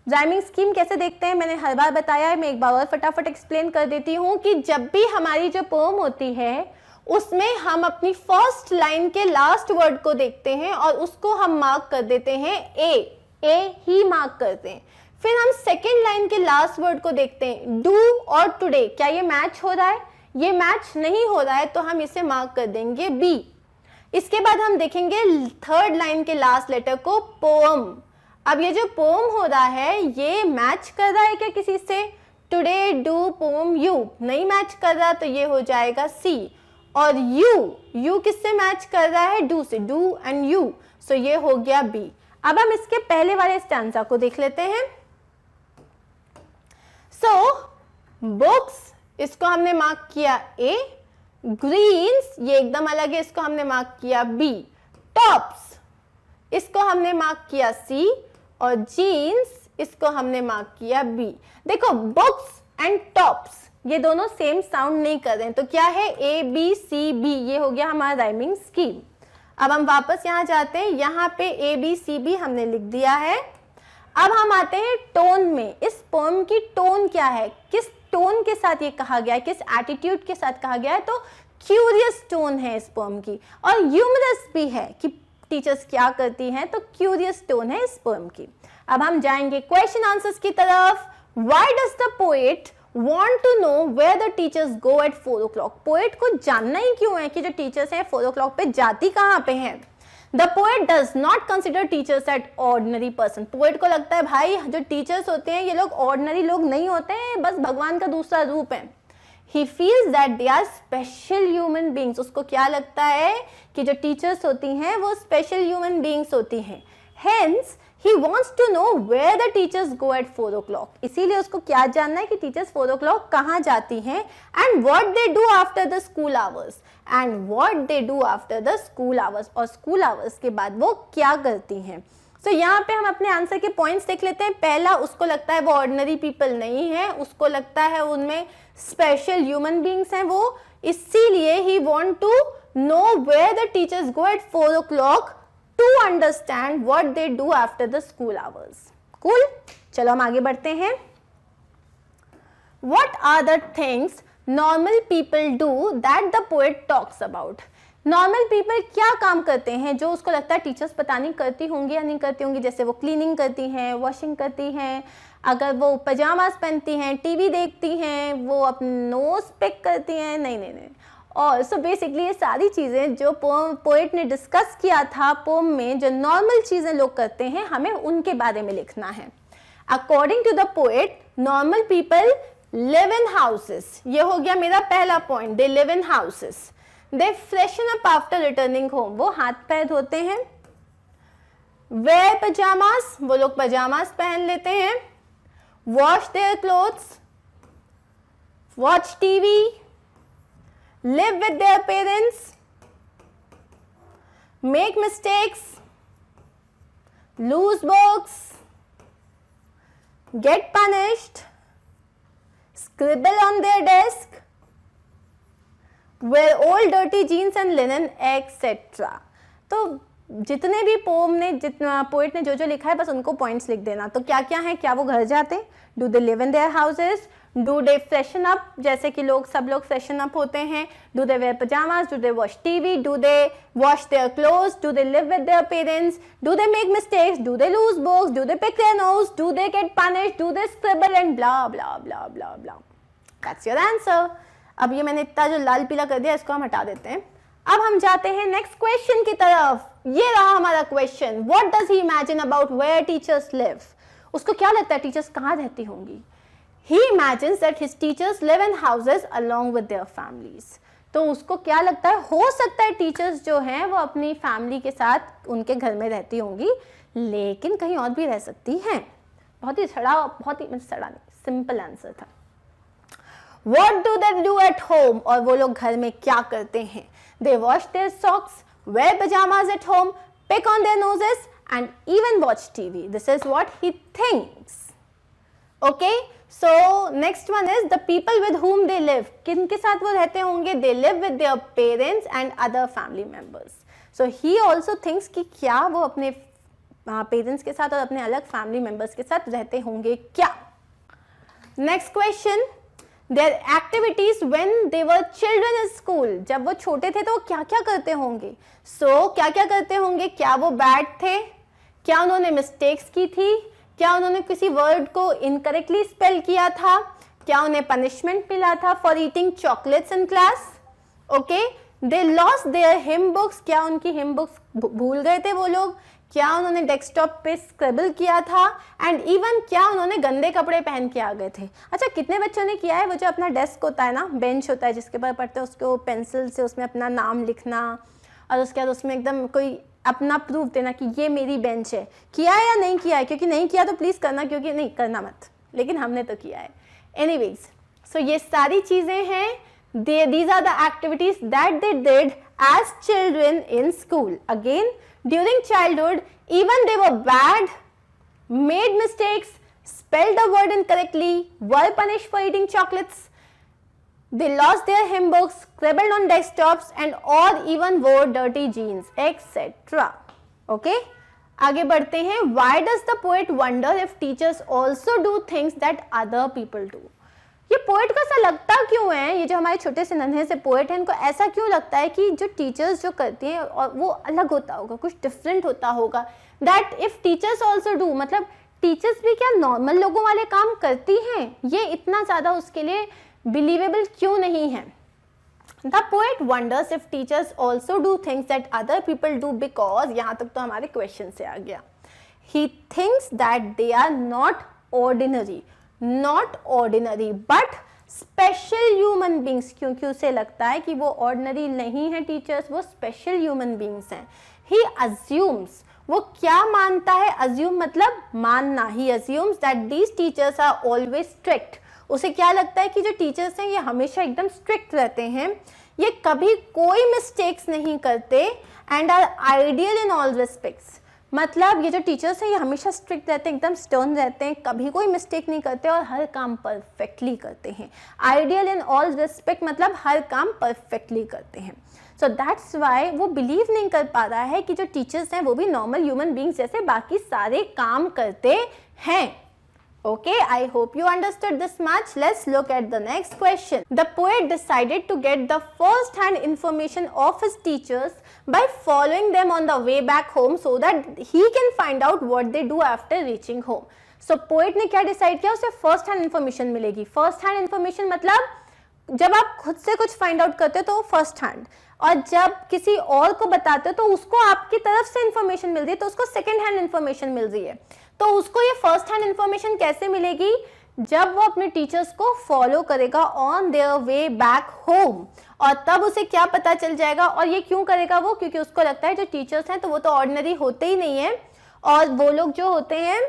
राइमिंग स्कीम कैसे देखते हैं मैंने हर बार बताया है, मैं एक बार और फटाफट एक्सप्लेन कर देती हूँ कि जब भी हमारी जो पोम होती है उसमें हम अपनी फर्स्ट लाइन के लास्ट वर्ड को देखते हैं और उसको हम मार्क कर देते हैं ए ही मार्क करते हैं। फिर हम सेकेंड लाइन के लास्ट वर्ड को देखते हैं डू और टुडे, क्या ये मैच हो रहा है? ये मैच नहीं हो रहा है तो हम इसे मार्क कर देंगे बी। इसके बाद हम देखेंगे थर्ड लाइन के लास्ट लेटर को पोम। अब ये जो पोम हो रहा है ये मैच कर रहा है क्या किसी से? टुडे डू पोम यू नहीं मैच कर रहा तो ये हो जाएगा सी। और यू किससे मैच कर रहा है? डू से, डू एंड यू, सो ये हो गया बी। अब हम इसके पहले वाले स्टैंजा को देख लेते हैं। बुक्स इसको हमने मार्क किया ए, ग्रीन्स ये एकदम अलग है, इसको हमने मार्क किया बी, टॉप्स इसको हमने मार्क किया सी और जीन्स इसको हमने मार्क किया बी। देखो बुक्स एंड टॉप्स ये दोनों सेम साउंड नहीं कर रहे हैं, तो क्या है ए बी सी बी, ये हो गया हमारा राइमिंग स्कीम। अब हम वापस यहाँ जाते हैं, यहाँ पे ए बी सी बी हमने लिख दिया है। अब हम आते हैं टोन में। इस पोएम की टोन क्या है, किस टोन के साथ ये कहा गया है, किस एटीट्यूड के साथ कहा गया है? तो क्यूरियस टोन है इस पोएम की और ह्यूमरस भी है कि टीचर्स क्या करती हैं, तो क्यूरियस टोन है इस पोएम की। अब हम जाएंगे क्वेश्चन आंसर्स की तरफ। Why does the poet want to know where the teachers go at 4 o'clock? Poet को जानना ही क्यों है कि जो टीचर्स हैं 4 o'clock पे जाती कहाँ पे हैं? The poet does not consider teachers at ordinary person. Poet को लगता है भाई जो टीचर्स होते हैं ये लोग ऑर्डिनरी लोग नहीं होते हैं, बस भगवान का दूसरा रूप है। He feels that they are special human beings. उसको क्या लगता है कि जो टीचर्स होती हैं वो स्पेशल ह्यूमन बींग्स होती हैं। Hence he wants to know where the teachers go at 4 o'clock. इसीलिए उसको क्या जानना है कि टीचर्स 4 o'clock कहाँ जाती हैं and what they do after the school hours. And what they do after the school hours. और school hours के बाद वो क्या करती हैं। तो यहाँ पे हम अपने आंसर के पॉइंट्स देख लेते हैं। पहला, उसको लगता है वो ऑर्डिनरी पीपल नहीं है, उसको लगता है उनमें स्पेशल ह्यूमन बींग्स हैं वो, इसीलिए he want to know where the teachers go at 4 o'clock to understand what they do after the school hours. Cool? चलो हम आगे बढ़ते हैं। What are the things normal people do that the poet talks about? Normal people क्या काम करते हैं जो उसको लगता है टीचर्स पता नहीं करती होंगी या नहीं करती होंगी? जैसे वो क्लीनिंग करती हैं, वॉशिंग करती हैं, अगर वो पजामास पहनती हैं, टीवी देखती हैं, वो अपने नोज पिक करती हैं, नहीं। और सो बेसिकली ये सारी चीज़ें जो पोएट ने डिस्कस किया था पोम में, जो नॉर्मल चीज़ें लोग करते हैं, हमें उनके बारे में लिखना है। According to the poet normal people live in houses, ये हो गया मेरा पहला point. They live in houses, they freshen up after returning home, वो हाथ पैर धोते हैं। वेयर पजामास, वो लोग पजामास पहन लेते हैं। Wash their clothes, watch TV, live with their parents, make mistakes, lose books, get punished, scribble on their desk, wear old dirty jeans and linen, etc. तो जितने भी पोएट ने जो लिखा है बस उनको पॉइंट्स लिख देना। तो क्या क्या है, क्या वो घर जाते हैं? Do they live in their houses, do they freshen up, जैसे कि सब लोग फ्रेशन अप होते हैं। Do they wear pyjamas, do they watch TV, do they wash their clothes, do they live with their parents, do they make mistakes, do they lose books, do they pick their nose, do they get punished, do they scribble and blah blah blah blah blah. That's your answer. अब ये मैंने इतना जो लाल पीला कर दिया इसको हम हटा देते हैं। अब हम जाते हैं नेक्स्ट क्वेश्चन की तरफ। ये रहा हमारा question, what does he imagine about where teachers live? उसको क्या लगता है टीचर्स कहाँ रहती होंगी? He imagines that his teachers live in houses along with their families. तो उसको क्या लगता है, हो सकता है टीचर्स जो हैं वो अपनी फैमिली के साथ उनके घर में रहती होंगी, लेकिन कहीं और भी रह सकती हैं। बहुत ही सड़ा नहीं, सिंपल आंसर था। What do they do at home? और वो लोग घर में क्या करते हैं? They wash their socks, wear pajamas at home, pick on their noses and even watch TV. This is what he thinks. Okay, so next one is the people with whom they live. किनके साथ वो रहते होंगे? They live with their parents and other family members. So he also thinks कि क्या वो अपने parents के साथ और अपने अलग फैमिली मेंबर्स के साथ रहते होंगे क्या? Next question, their activities when they were children in school. जब वो छोटे थे तो वो क्या क्या करते होंगे? क्या क्या करते होंगे? क्या वो बैड थे? क्या उन्होंने मिस्टेक्स की थी? क्या उन्होंने किसी वर्ड को इनकरेक्टली स्पेल किया था? क्या उन्हें पनिशमेंट मिला था for eating chocolates in class? Okay, they lost their him books. क्या उनकी हिम बुक्स भूल गए थे वो लोग? क्या उन्होंने डेस्कटॉप पे स्क्रिबल किया था? एंड इवन क्या उन्होंने गंदे कपड़े पहन के आ गए थे? अच्छा, कितने बच्चों ने किया है वो जो अपना डेस्क होता है ना, बेंच होता है जिसके ऊपर पढ़ते हैं, उसको पेंसिल से उसमें अपना नाम लिखना और उसके बाद उसमें एकदम कोई अपना प्रूफ देना कि ये मेरी बेंच है? किया है या नहीं किया है? क्योंकि नहीं किया तो प्लीज़ करना, क्योंकि नहीं करना मत, लेकिन हमने तो किया है। एनीवेज, सो ये सारी चीज़ें हैं, these are the activities that they did as children in school. Again, during childhood, even they were bad, made mistakes, spelled the word incorrectly, were punished for eating chocolates, they lost their hymn books, scribbled on desktops, and or even wore dirty jeans, etc. Okay? आगे बढ़ते हैं. Why does the poet wonder if teachers also do things that other people do? ये poet को ऐसा लगता क्यों है, ये जो हमारे छोटे से नन्हे से पोएट हैं, इनको ऐसा क्यों लगता है कि जो टीचर्स जो करती हैं और वो अलग होता होगा, कुछ डिफरेंट होता होगा? That if teachers also do, मतलब टीचर्स भी क्या नॉर्मल लोगों वाले काम करती हैं? ये इतना ज़्यादा उसके लिए बिलीवेबल क्यों नहीं है? The poet wonders if teachers also do things that other people do, because यहाँ तक तो हमारे क्वेश्चन से आ गया. He thinks that they are not ordinary, not ordinary but special human beings, क्योंकि उसे लगता है कि वो ऑर्डिनरी नहीं है टीचर्स, वो स्पेशल ह्यूमन बींग्स हैं. ही अज्यूम्स, वो क्या मानता है? अज्यूम मतलब मानना. He assumes that these teachers are always strict. उसे क्या लगता है कि जो टीचर्स हैं ये हमेशा एकदम स्ट्रिक्ट रहते हैं, ये कभी कोई मिस्टेक्स नहीं करते, and are ideal in all respects. मतलब ये जो टीचर्स हैं ये हमेशा स्ट्रिक्ट रहते हैं, एकदम स्टर्न रहते हैं, कभी कोई मिस्टेक नहीं करते और हर काम परफेक्टली करते हैं. आइडियल इन ऑल रिस्पेक्ट मतलब हर काम परफेक्टली करते हैं. सो दैट्स वाई वो बिलीव नहीं कर पा रहा है कि जो टीचर्स हैं वो भी नॉर्मल ह्यूमन बींग्स जैसे बाकी सारे काम करते हैं. Okay, I hope you understood this much. Let's look at the next question. The poet decided to get the first-hand information of his teachers by following them on the way back home so that he can find out what they do after reaching home. So poet ने क्या decide किया? उसे first-hand information मिलेगी. First-hand information मतलब जब आप खुद से कुछ find out करते हो तो वो first-hand, और जब किसी और को बताते हो तो उसको आपकी तरफ से information मिल रही है तो उसको second-hand information मिल रही है. तो उसको ये फर्स्ट हैंड इंफॉर्मेशन कैसे मिलेगी? जब वो अपने टीचर्स को फॉलो करेगा on their way back home, और तब उसे क्या पता चल जाएगा. और ये क्यों करेगा वो? क्योंकि उसको लगता है जो टीचर्स हैं तो वो तो ऑर्डिनरी होते ही नहीं है, और वो लोग जो होते हैं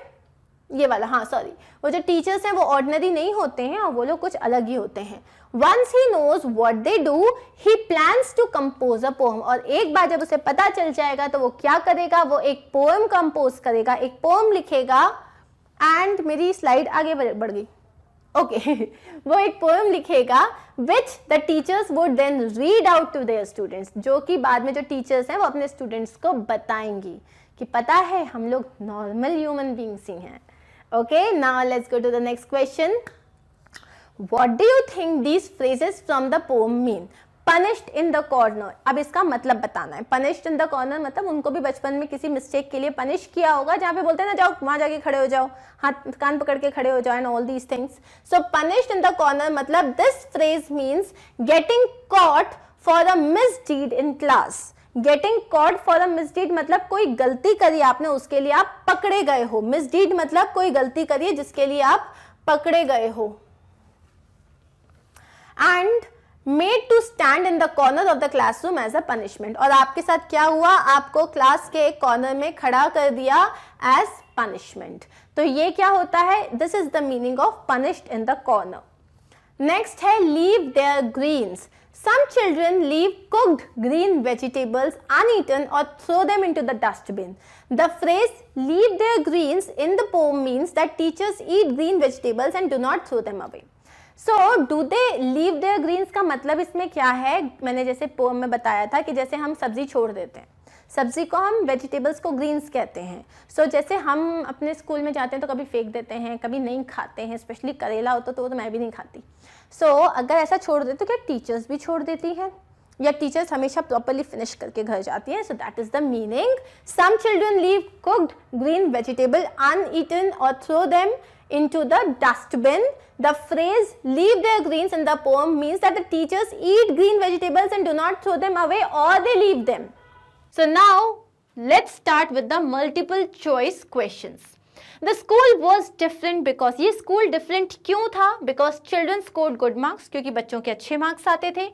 ये वाला, हाँ सॉरी, वो जो टीचर्स हैं वो ऑर्डिनरी नहीं होते हैं और वो लोग कुछ अलग ही होते हैं. Once he knows what they do, he plans to compose a poem. और एक बार जब उसे पता चल जाएगा तो वो क्या करेगा? वो एक पोएम कंपोज करेगा, एक पोएम लिखेगा. एंड मेरी स्लाइड आगे बढ़ गई. ओके वो एक पोएम लिखेगा which the teachers would then read out to their students, जो कि बाद में जो टीचर्स हैं वो अपने स्टूडेंट्स को बताएंगी कि पता है हम लोग नॉर्मल ह्यूमन बींग्स ही हैं. Okay, now let's go to the next question. What do you think these phrases from the poem mean? Punished in the corner. अब इसका मतलब बताना है. Punished in the corner मतलब उनको भी बचपन में किसी मिस्टेक के लिए पनिश किया होगा, जहाँ पे बोलते हैं ना जाओ वहाँ जाके खड़े हो जाओ, हाथ कान पकड़ के खड़े हो जाओ, and all these things. So punished in the corner मतलब this phrase means getting caught for a misdeed in class. Getting caught for a misdeed मतलब कोई गलती करी आपने, उसके लिए आप पकड़े गए हो. Misdeed मतलब कोई गलती करी जिसके लिए आप पकड़े गए हो. And made to stand in the corner of the classroom as a punishment. और आपके साथ क्या हुआ, आपको क्लास के एक कॉर्नर में खड़ा कर दिया एज पनिशमेंट। तो ये क्या होता है, this is the meaning of punished in the corner. Next है leave their greens. Some children leave cooked green vegetables uneaten or throw them into the dustbin. The phrase leave their greens in the poem means that teachers eat green vegetables and do not throw them away. So, do they leave their greens का मतलब इसमें क्या है, मैंने जैसे pome में बताया था कि जैसे हम सब्जी छोड़ देते हैं, सब्जी को हम वेजिटेबल्स को ग्रीन्स कहते हैं। सो जैसे हम अपने स्कूल में जाते हैं तो कभी फेंक देते हैं, कभी नहीं खाते हैं, स्पेशली करेला होता तो मैं भी नहीं खाती। सो अगर ऐसा छोड़ देते तो क्या टीचर्स भी छोड़ देती हैं, या टीचर्स हमेशा प्रॉपरली फिनिश करके घर जाती हैं। So that is the meaning, some children leave cooked green vegetable uneaten और throw them into the dustbin. The phrase leave their greens in the poem means that the teachers eat green vegetables and do not throw them away or they leave them. So now let's start with the multiple choice questions. The school was different because ये school different क्यों था? Because children scored good marks, क्योंकि बच्चों के अच्छे marks आते थे।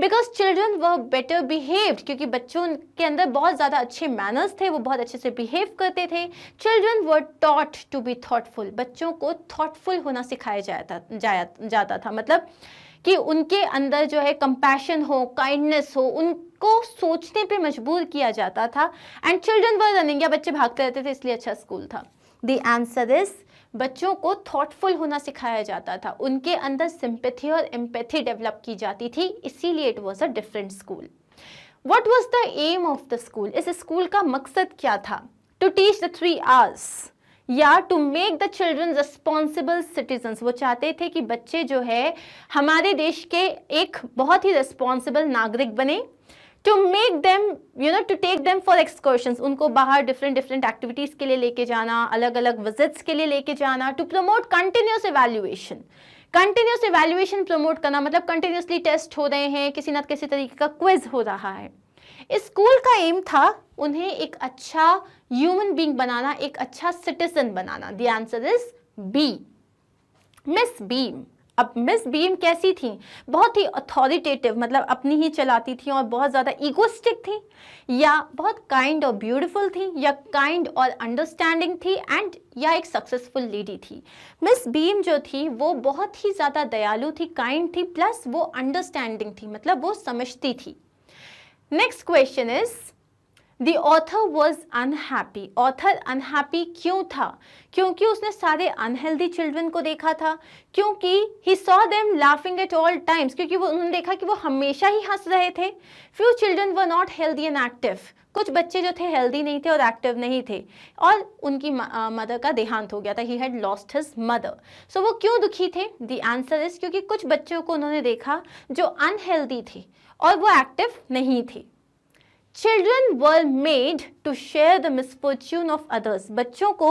Because children were better behaved, क्योंकि बच्चों के अंदर बहुत ज़्यादा अच्छे मैनर्स थे, वो बहुत अच्छे से बिहेव करते थे। Children were taught to be thoughtful, बच्चों को thoughtful होना सिखाया जाता था, मतलब कि उनके अंदर जो है कंपैशन हो, काइंडनेस हो, उनको सोचने पे मजबूर किया जाता था। एंड चिल्ड्रन वर रनिंग, या बच्चे भागते रहते थे इसलिए अच्छा स्कूल था। द आंसर इज बच्चों को थॉटफुल होना सिखाया जाता था, उनके अंदर सिंपैथी और एम्पैथी डेवलप की जाती थी, इसीलिए it was a different school. What was the aim of the school? इस स्कूल का मकसद क्या था? टू टीच द 3 R's या to make the children responsible citizens. वो चाहते थे कि बच्चे जो है हमारे देश के एक बहुत ही रिस्पॉन्सिबल नागरिक बने। To make them to take them for excursions, उनको बाहर डिफरेंट एक्टिविटीज़ के लिए लेके जाना, अलग अलग विजिट्स के लिए लेके जाना। To promote continuous evaluation, continuous evaluation promote करना, मतलब कंटिन्यूसली टेस्ट हो रहे हैं, किसी ना किसी तरीके का क्विज हो रहा है। इस स्कूल का एम था उन्हें एक अच्छा ह्यूमन बीइंग बनाना, एक अच्छा सिटीजन बनाना। The answer is B, Miss Beam. अब मिस बीम कैसी थी? बहुत ही अथॉरिटेटिव, मतलब अपनी ही चलाती थी और बहुत ज़्यादा ईगोस्टिक थी, या बहुत काइंड और ब्यूटीफुल थी, या काइंड और अंडरस्टैंडिंग थी, एंड या एक सक्सेसफुल लेडी थी। मिस बीम जो थी वो बहुत ही ज़्यादा दयालु थी, काइंड थी, प्लस वो अंडरस्टैंडिंग थी, मतलब वो समझती थी। Next question is The author was unhappy. Author unhappy क्यों था? क्योंकि उसने सारे unhealthy children को देखा था, क्योंकि he saw them laughing at all times, क्योंकि उन्होंने देखा कि वो हमेशा ही हंस रहे थे। Few children were not healthy and active. कुछ बच्चे जो थे हेल्दी नहीं थे और एक्टिव नहीं थे, और उनकी मदर का देहांत हो गया था, he had lost his mother. So वो क्यों दुखी थे? The answer is क्योंकि कुछ बच्चों को उन्होंने देखा जो अनहेल्दी थे और वो एक्टिव नहीं थे। Children were made to share the misfortune of others. बच्चों को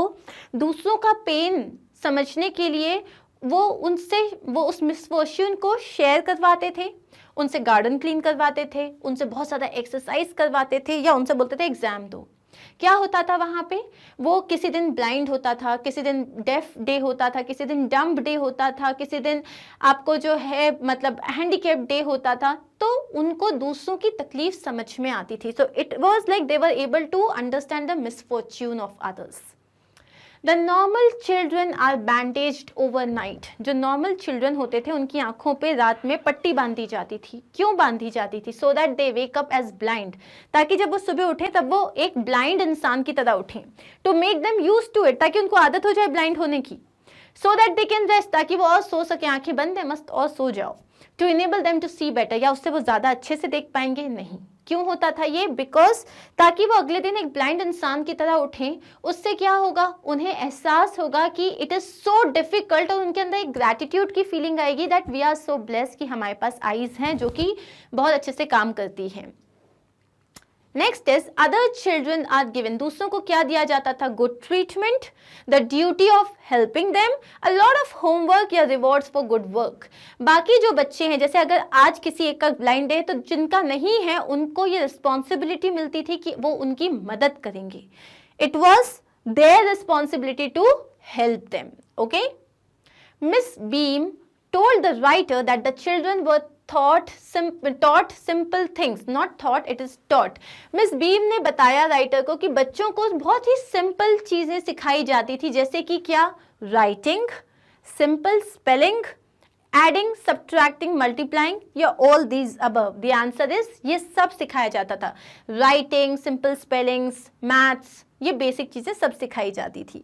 दूसरों का पेन समझने के लिए वो उस मिसफॉर्च्यून को शेयर करवाते थे, उनसे गार्डन क्लीन करवाते थे, उनसे बहुत ज़्यादा एक्सरसाइज करवाते थे, या उनसे बोलते थे एग्जाम दो। क्या होता था वहाँ पे? वो किसी दिन ब्लाइंड होता था, किसी दिन डेफ डे होता था, किसी दिन डम्ब डे होता था, किसी दिन आपको जो है मतलब हैंडीकैप डे होता था, तो उनको दूसरों की तकलीफ समझ में आती थी। So it was like they were able to understand the misfortune of others. The normal children are bandaged overnight. जो नॉर्मल चिल्ड्रन होते थे उनकी आंखों पे रात में पट्टी बांधी जाती थी। क्यों बांधी जाती थी? So that they wake up as blind, ताकि जब वो सुबह उठे तब वो एक ब्लाइंड इंसान की तरह उठें। To make them use to it, ताकि उनको आदत हो जाए ब्लाइंड होने की। So that they can rest, ताकि वो और सो सके, आंखें बंद है मस्त और सो जाओ। To enable them to see better, या उससे वो ज़्यादा अच्छे से देख पाएंगे नहीं। क्यों होता था ये? बिकॉज ताकि वो अगले दिन एक ब्लाइंड इंसान की तरह उठें। उससे क्या होगा? उन्हें एहसास होगा कि इट इज़ सो डिफिकल्ट, और उनके अंदर एक ग्रैटिट्यूड की फीलिंग आएगी that we are so blessed कि हमारे पास आईज हैं जो कि बहुत अच्छे से काम करती हैं। Next is other children are given. दूसरों को क्या दिया जाता था? Good treatment, the duty of helping them, a lot of homework या रिवॉर्ड्स फॉर गुड वर्क। बाकी जो बच्चे हैं, जैसे अगर आज किसी एक का ब्लाइंड है तो जिनका नहीं है उनको ये रिस्पॉन्सिबिलिटी मिलती थी कि वो उनकी मदद करेंगे। It was their responsibility to help them. Okay, Miss Beam told the writer that the children were taught simple things, not thought, it is taught. Miss Beam ने बताया राइटर को कि बच्चों को बहुत ही सिंपल चीजें सिखाई जाती थी, जैसे कि क्या, writing, simple spelling, adding, subtracting, multiplying, या all these above. The answer is ये सब सिखाया जाता था. राइटिंग, सिंपल स्पेलिंग्स, मैथ्स, ये बेसिक चीजें सब सिखाई जाती थी.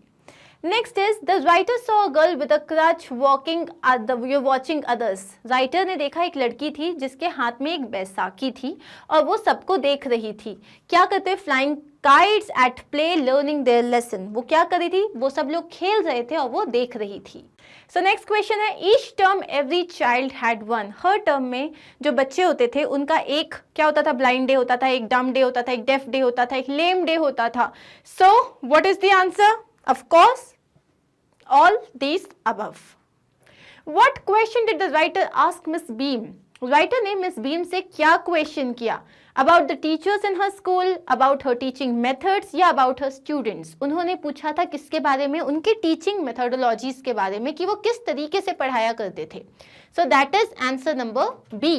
Next is the writer saw a girl with a crutch watching others. Writer ने देखा एक लड़की थी जिसके हाथ में एक बैसाखी थी और वो सबको देख रही थी. क्या करते, flying kites at play learning their lesson. वो क्या कर रही थी, वो सब लोग खेल रहे थे और वो देख रही थी. सो नेक्स्ट क्वेश्चन है, each term every child had one. Her term में जो बच्चे होते थे उनका एक क्या होता था, ब्लाइंड डे होता था, एक डम डे होता था, एक डेफ डे होता था, एक लेम डे होता था. So what is the answer? Of course, all these above. What question did the writer ask Miss Beam? Writer ने Miss Beam से क्या question किया? About the teachers in her school, about her teaching methods, या about her students? उन्होंने पूछा था किसके बारे में, उनके teaching methodologies के बारे में, कि वो किस तरीके से पढ़ाया करते थे. So that is answer number B.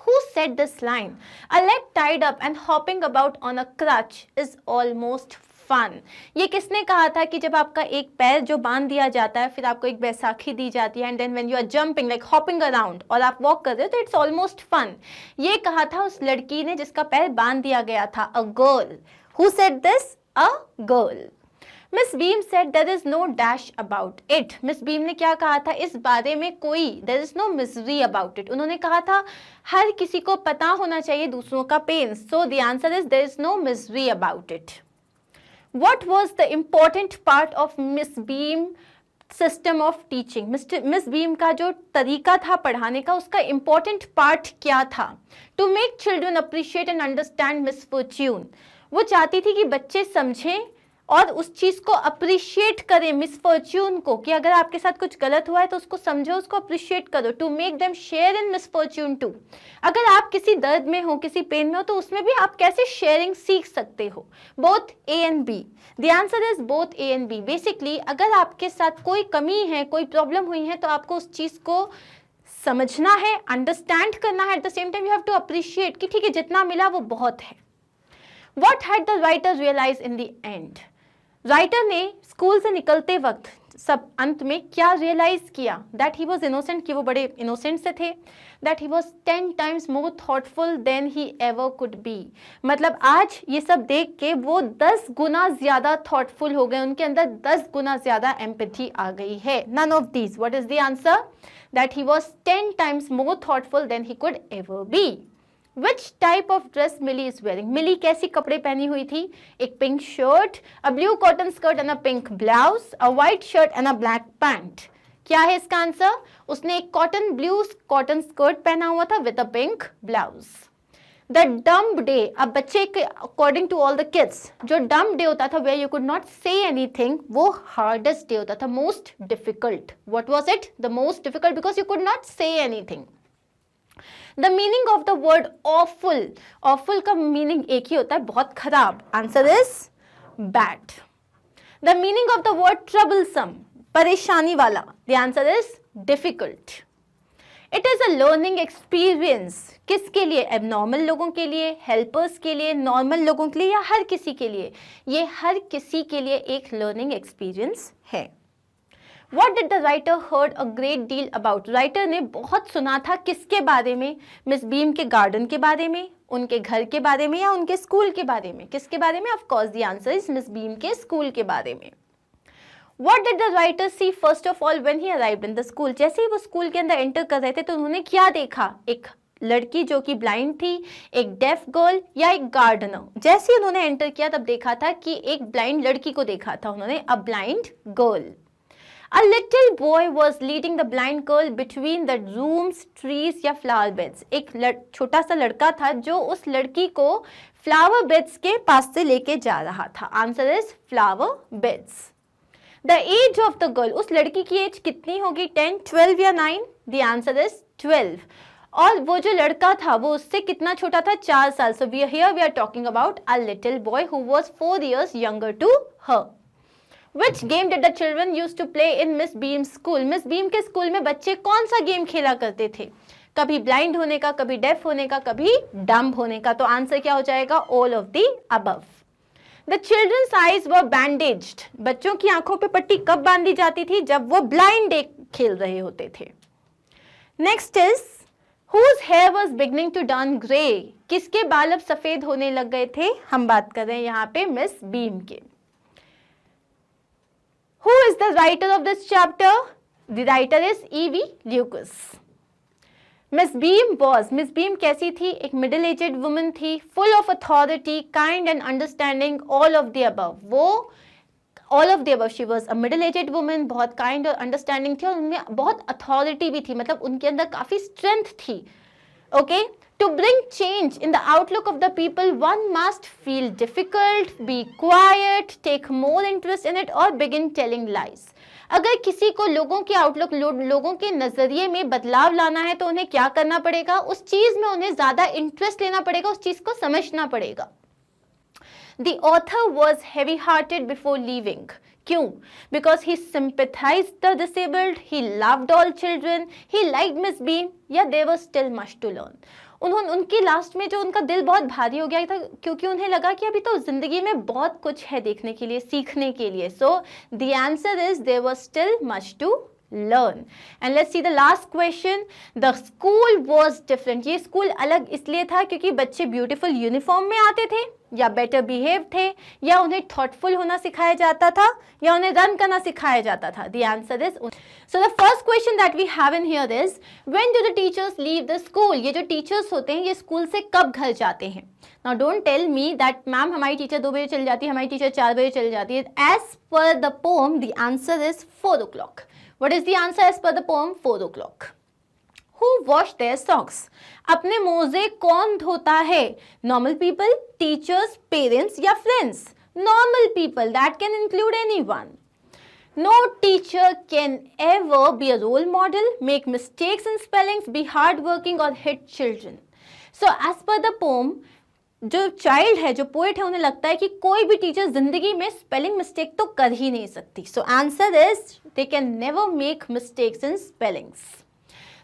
Who said this line? A leg tied up and hopping about on a crutch is almost fun. ये किसने कहा था कि जब आपका एक पैर जो बांध दिया जाता है, फिर आपको एक बैसाखी दी जाती है, and then when you are jumping like hopping around, और आप वॉक कर रहे हो, तो इट्स ऑलमोस्ट फन. ये कहा था उस लड़की ने जिसका पैर बांध दिया गया था, a girl. Who said this? A girl. Miss Beam said there is no dash about it. Miss Beam ने क्या कहा था, इस बारे में कोई, there is no misery about it. उन्होंने कहा था हर किसी को पता होना चाहिए दूसरों का pain. So the answer is there is no misery about it. What was the important part of Miss Beam system of teaching? Miss Beam का जो तरीका था पढ़ाने का, उसका important part क्या था? To make children appreciate and understand misfortune. वो चाहती थी कि बच्चे समझें और उस चीज को अप्रिशिएट करें, मिसफॉर्च्यून को, कि अगर आपके साथ कुछ गलत हुआ है तो उसको समझो, उसको अप्रिशिएट करो. To make them share in misfortune too. अगर आप किसी दर्द में हो, किसी पेन में हो, तो उसमें भी आप कैसे शेयरिंग सीख सकते हो. Both A and B. The answer is both A and B. Basically अगर आपके साथ कोई कमी है, कोई प्रॉब्लम हुई है, तो आपको उस चीज को समझना है, अंडरस्टैंड करना है, at the same time you have to appreciate कि ठीक है जितना मिला वो बहुत है. What had the writer realized in the end? Writer ने स्कूल से निकलते वक्त सब अंत में क्या रियलाइज किया? दैट ही वॉज इनोसेंट, कि वो बड़े इनोसेंट से थे. That he was 10 times more thoughtful than he ever could be. मतलब आज ये सब देख के वो 10 गुना ज्यादा थॉटफुल हो गए, उनके अंदर 10 गुना ज्यादा एम्पैथी आ गई है. None of these. What is the answer? That he was 10 times more thoughtful than he could ever be. Which type of dress Millie is wearing? मिली कैसी कपड़े पहनी हुई थी? एक pink shirt, a blue cotton skirt and a pink blouse, a white shirt and a black pant. क्या है इसका answer? उसने एक ब्लू कॉटन स्कर्ट पहना हुआ था with a pink blouse. The dumb day. अब बच्चे के according to all the kids जो डम्ब डे होता था, where you could not say anything, वो हार्डेस्ट डे होता था, most difficult. What was it? The most difficult because you could not say anything. The meaning of the word awful. Awful का meaning एक ही होता है, बहुत खराब. Answer is bad. The meaning of the word troublesome. परेशानी वाला. The answer is difficult. It is a learning experience. किसके लिए? Abnormal लोगों के लिए, helpers के लिए, normal लोगों के लिए, या हर किसी के लिए? ये हर किसी के लिए एक learning experience है. What did the writer heard a great deal about? Writer ने बहुत सुना था किसके बारे में? मिस बीम के गार्डन के बारे में, उनके घर के बारे में, या उनके स्कूल के बारे में? किसके बारे में? Of course the answer is miss beam के स्कूल के बारे में. What did the writer see first of all when he arrived in the school? जैसे ही वो स्कूल के अंदर एंटर कर रहे थे तो उन्होंने क्या देखा? एक लड़की जो कि ब्लाइंड थी, एक डेफ गर्ल, या एक गार्डनर. जैसे ही उन्होंने एंटर किया तब देखा था कि एक ब्लाइंड लड़की को देखा था उन्होंने, a blind girl. A little boy was leading the blind girl between the rooms, trees या flower beds. एक छोटा सा लड़का था जो उस लड़की को flower beds के पास से लेके जा रहा था. Answer is flower beds. The age of the girl. उस लड़की की एज कितनी होगी? 10, 12 या 9? The answer is 12. और वो जो लड़का था वो उससे कितना छोटा था? 4 साल. So here we are talking about a little boy who was 4 years younger to her. Which game did the children used to play in Miss Beam's school? Miss Beam के स्कूल में बच्चे कौन सा गेम खेला करते थे? कभी blind होने का, कभी डेफ होने का, कभी डम्ब होने का। तो आंसर क्या हो जाएगा? All of the above. The childrens eyes were bandaged, बच्चों की आंखों पे पट्टी कब बांधी जाती थी? जब वो ब्लाइंड खेल रहे होते थे। Next is whose hair was beginning to turn grey, किसके बाल अब सफेद होने लग गए थे? हम बात कर रहे हैं यहाँ पे मिस बीम के। Who is the writer of this chapter? The writer is E.V. Lucas. Miss Beam कैसी थी? एक मिडिल एजेड वुमन थी, full of authority, kind and understanding, all of the above. वो all of the above, she was a middle aged woman, बहुत kind और understanding थी, और उनमें बहुत अथॉरिटी भी थी, मतलब उनके अंदर काफी स्ट्रेंथ थी। Okay, to bring change in the outlook of the people one must feel difficult, be quiet, take more interest in it और बिगिन टेलिंग लाइज। अगर किसी को लोगों के आउटलुक, लोगों के नजरिए में बदलाव लाना है तो उन्हें क्या करना पड़ेगा? उस चीज में उन्हें ज्यादा इंटरेस्ट लेना पड़ेगा, उस चीज को समझना पड़ेगा। The author was heavy-hearted before leaving. क्यों? Because he sympathized the disabled, he loved all children, he liked Miss Beam, yeah, there was still much to learn. उनकी लास्ट में जो उनका दिल बहुत भारी हो गया था, क्योंकि उन्हें लगा कि अभी तो जिंदगी में बहुत कुछ है देखने के लिए, सीखने के लिए। So the answer is there was still much to learn. And let's see the last question. The school was different. ये स्कूल अलग इसलिए था क्योंकि बच्चे ब्यूटीफुल यूनिफॉर्म में आते थे, या बेटर बिहेव थे, या उन्हें थॉटफुल होना सिखाया जाता था, या उन्हें रन करना सिखाया जाता था। The answer is so the first question that we have in here is when do the teachers leave the school? ये जो टीचर्स होते हैं ये स्कूल से कब घर जाते हैं? Now don't tell me that ma'am हमारी टीचर 2 बजे चल जाती है, हमारी टीचर 4 बजे चल जाती है। As per the poem, the answer is 4 o'clock. What is the answer as per the poem? 4 o'clock. Who wash their socks? अपने मोजे कौन धोता है? Normal people, teachers, parents या friends? Normal people, that can include anyone. No teacher can ever be a role model, make mistakes in spellings, be hardworking or hit children. So as per the poem, जो child है, जो poet है, उन्हें लगता है कि कोई भी टीचर जिंदगी में स्पेलिंग मिस्टेक तो कर ही नहीं सकती। So answer is they can never make mistakes in spellings.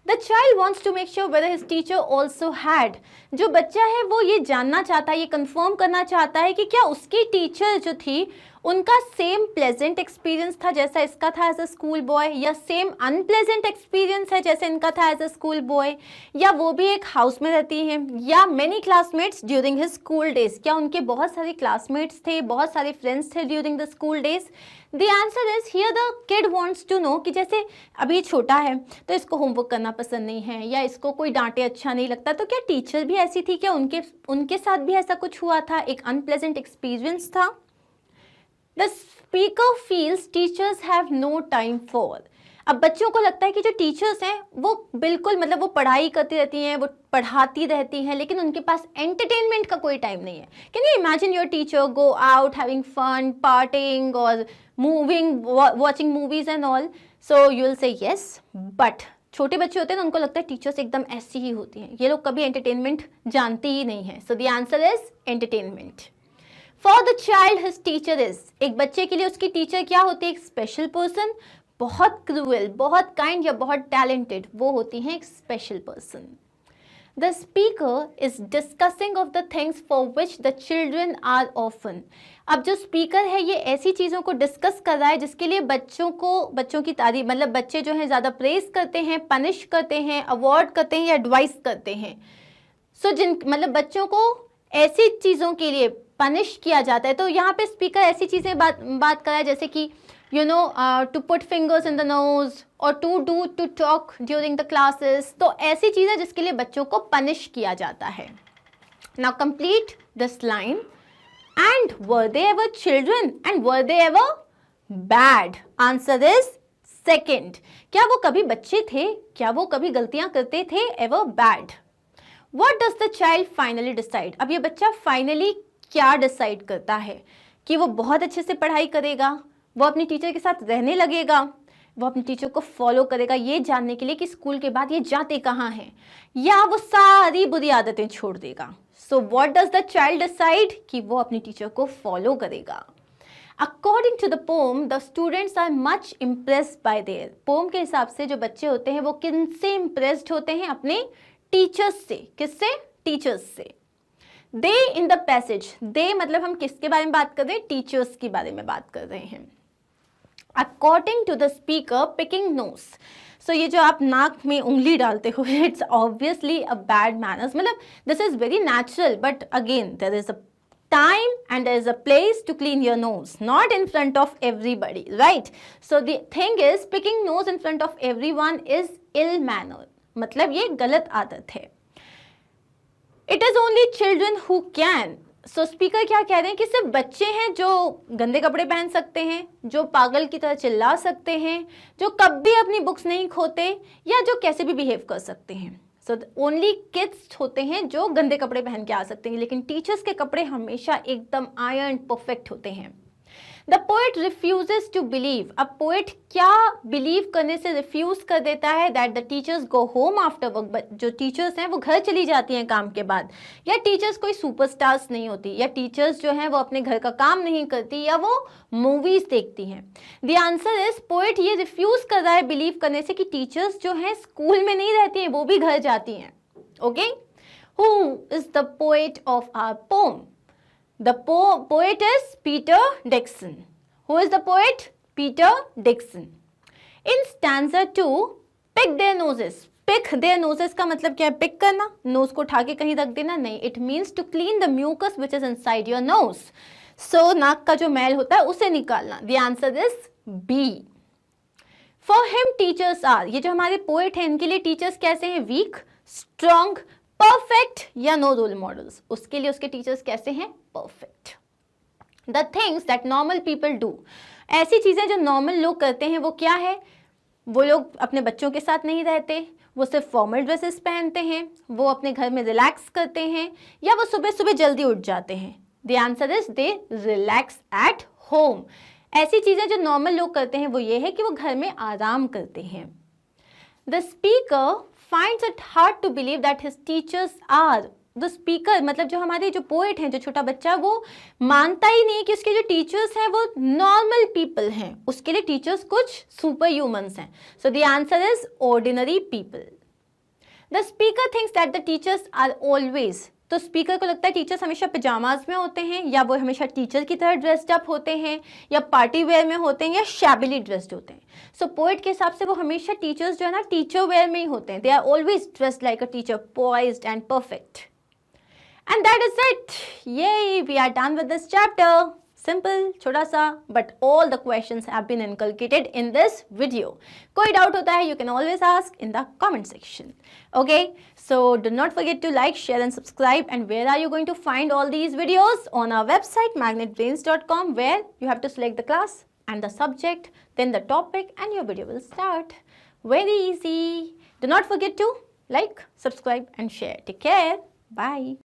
The child wants to make sure whether his teacher also had, जो बच्चा है वो ये जानना चाहता है, ये कंफर्म करना चाहता है कि क्या उसकी टीचर जो थी उनका सेम प्लेजेंट एक्सपीरियंस था जैसा इसका था एज अ स्कूल बॉय, या सेम अनप्लेजेंट एक्सपीरियंस है जैसे इनका था एज अ स्कूल बॉय, या वो भी एक हाउस में रहती हैं, या many classmates during his school days, क्या उनके बहुत सारे क्लासमेट्स थे, बहुत सारे फ्रेंड्स थे during the school days. The answer is here the kid wants to know कि जैसे अभी छोटा है तो इसको होमवर्क करना पसंद नहीं है, या इसको कोई डांटे अच्छा नहीं लगता, तो क्या टीचर भी ऐसी थी? क्या उनके साथ भी ऐसा कुछ हुआ था, एक अनप्लेजेंट एक्सपीरियंस था? The speaker feels teachers have no time for. अब बच्चों को लगता है कि जो टीचर्स हैं वो बिल्कुल मतलब वो पढ़ाई करती रहती हैं, वो पढ़ाती रहती हैं, लेकिन उनके पास एंटरटेनमेंट का कोई टाइम नहीं है। Can you imagine your teacher go out having fun, partying और moving, watching movies and all? So you will say yes, but छोटे बच्चे होते हैं ना, उनको लगता है टीचर्स एकदम ऐसी ही होती हैं, ये लोग कभी एंटरटेनमेंट जानते ही नहीं है। सो the answer is entertainment. For the child his teacher is, एक बच्चे के लिए उसकी टीचर क्या होती है? एक स्पेशल पर्सन, बहुत क्रूअल, बहुत काइंड या बहुत टैलेंटेड, वो होती हैं एक special person. The speaker is discussing of the things for which the children are often. अब जो स्पीकर है ये ऐसी चीज़ों को डिस्कस कर रहा है जिसके लिए बच्चों की तारीफ, मतलब बच्चे जो हैं ज़्यादा प्रेज करते हैं, पनिश करते हैं, अवॉर्ड करते हैं या एडवाइस करते हैं। सो मतलब बच्चों को ऐसी चीज़ों के लिए पनिश किया जाता है। तो यहाँ पे स्पीकर ऐसी चीज़ें बात कर रहा है जैसे कि you know to put fingers in the nose और to talk during the classes. तो ऐसी चीज़ें जिसके लिए बच्चों को पनिश किया जाता है। Now complete this line. And were they ever children and were they ever bad? Answer is second. क्या वो कभी बच्चे थे? क्या वो कभी गलतियां करते थे? Ever bad. What does the child finally decide? अब ये बच्चा फाइनली क्या डिसाइड करता है? कि वो बहुत अच्छे से पढ़ाई करेगा, वो अपनी टीचर के साथ रहने लगेगा, वो अपनी टीचर को फॉलो करेगा ये जानने के लिए कि स्कूल के बाद ये जाते कहाँ हैं, या वो सारी बुरी आदतें छोड़ देगा। So what does the child decide? कि वो अपनी टीचर को फॉलो करेगा। According to the poem the students are much impressed by their. Poem के हिसाब से जो बच्चे होते हैं वो किनसे इम्प्रेस्ड होते हैं? अपने टीचर्स से। किससे? टीचर्स से। दे इन द पैसेज, दे मतलब हम किसके बारे में बात कर रहे हैं? टीचर्स के बारे में बात कर रहे हैं। According to the speaker picking nose, so ये जो आप नाक में उंगली डालते हो, it's obviously a bad manners, मतलब this is very natural, but again there is a time and there is a place to clean your nose, not in front of everybody, right? So the thing is picking nose in front of everyone is ill manner, मतलब ये गलत आदत है। It is only children who can, so speaker क्या कह रहे हैं कि सिर्फ बच्चे हैं जो गंदे कपड़े पहन सकते हैं, जो पागल की तरह चिल्ला सकते हैं, जो कभी अपनी बुक्स नहीं खोते, या जो कैसे भी बिहेव कर सकते हैं। सो ओनली किड्स होते हैं जो गंदे कपड़े पहन के आ सकते हैं, लेकिन टीचर्स के कपड़े हमेशा एकदम आयरन परफेक्ट होते हैं। The poet refuses to believe, अब पोएट क्या बिलीव करने से रिफ्यूज कर देता है? That the teachers go home after work, जो टीचर्स हैं वो घर चली जाती हैं काम के बाद, या टीचर्स कोई सुपरस्टार्स नहीं होती, या टीचर्स जो हैं वो अपने घर का काम नहीं करती, या वो मूवीज देखती हैं। द आंसर इज पोएट ये रिफ्यूज कर रहा है बिलीव करने से कि टीचर्स जो हैं स्कूल में नहीं रहती हैं, वो भी घर जाती हैं। Okay, who is the poet of our poem? The poet is Peter Dickson. Who is the poet? Peter Dickson. In stanza 2, pick their noses. Pick their noses का मतलब क्या है? पिक करना, नोज को उठा के कहीं रख देना? नहीं, it means to clean the mucus which is inside your nose. So नाक का जो मैल होता है उसे निकालना। The answer is B. For him teachers are, ये जो हमारे पोएट हैं इनके लिए टीचर्स कैसे हैं? वीक, स्ट्रॉन्ग, परफेक्ट या नो रोल मॉडल्स? उसके लिए उसके टीचर्स कैसे हैं? Perfect. The things that normal people do, ऐसी चीजें जो नॉर्मल लोग करते हैं वो क्या है? वो लोग अपने बच्चों के साथ नहीं रहते, वो सिर्फ फॉर्मल ड्रेसेस पहनते हैं, वो अपने घर में रिलैक्स करते हैं, या वो सुबह सुबह जल्दी उठ जाते हैं। The answer is they relax at home. ऐसी चीजें जो नॉर्मल लोग करते हैं वो ये है कि वो घर में आराम करते हैं। The speaker finds it hard to believe that his teachers are, the speaker मतलब जो हमारे जो पोएट हैं, जो छोटा बच्चा, वो मानता ही नहीं कि उसके जो टीचर्स हैं वो नॉर्मल पीपल हैं, उसके लिए टीचर्स कुछ सुपर ह्यूमंस हैं। So the answer is ordinary people. The speaker thinks that the teachers are always, तो स्पीकर को लगता है टीचर्स हमेशा पिजामाज में होते हैं, या वो हमेशा टीचर की तरह ड्रेस्ड अप होते हैं, या पार्टी वेयर में होते हैं, या शैबिली ड्रेस्ड होते हैं। सो पोएट के हिसाब से वो हमेशा टीचर्स जो है ना टीचर वेयर में ही होते हैं। They are always dressed like a teacher, poised and perfect. And that is it, ये we are done with this chapter. Simple, छोटा सा, but all the questions have been inculcated in this video. कोई doubt होता है, you can always ask in the comment section. Okay, so do not forget to like, share and subscribe. And where are you going to find all these videos? On our website magnetbrains.com, where you have to select the class and the subject, then the topic, and your video will start. Very easy. Do not forget to like, subscribe and share. Take care. Bye.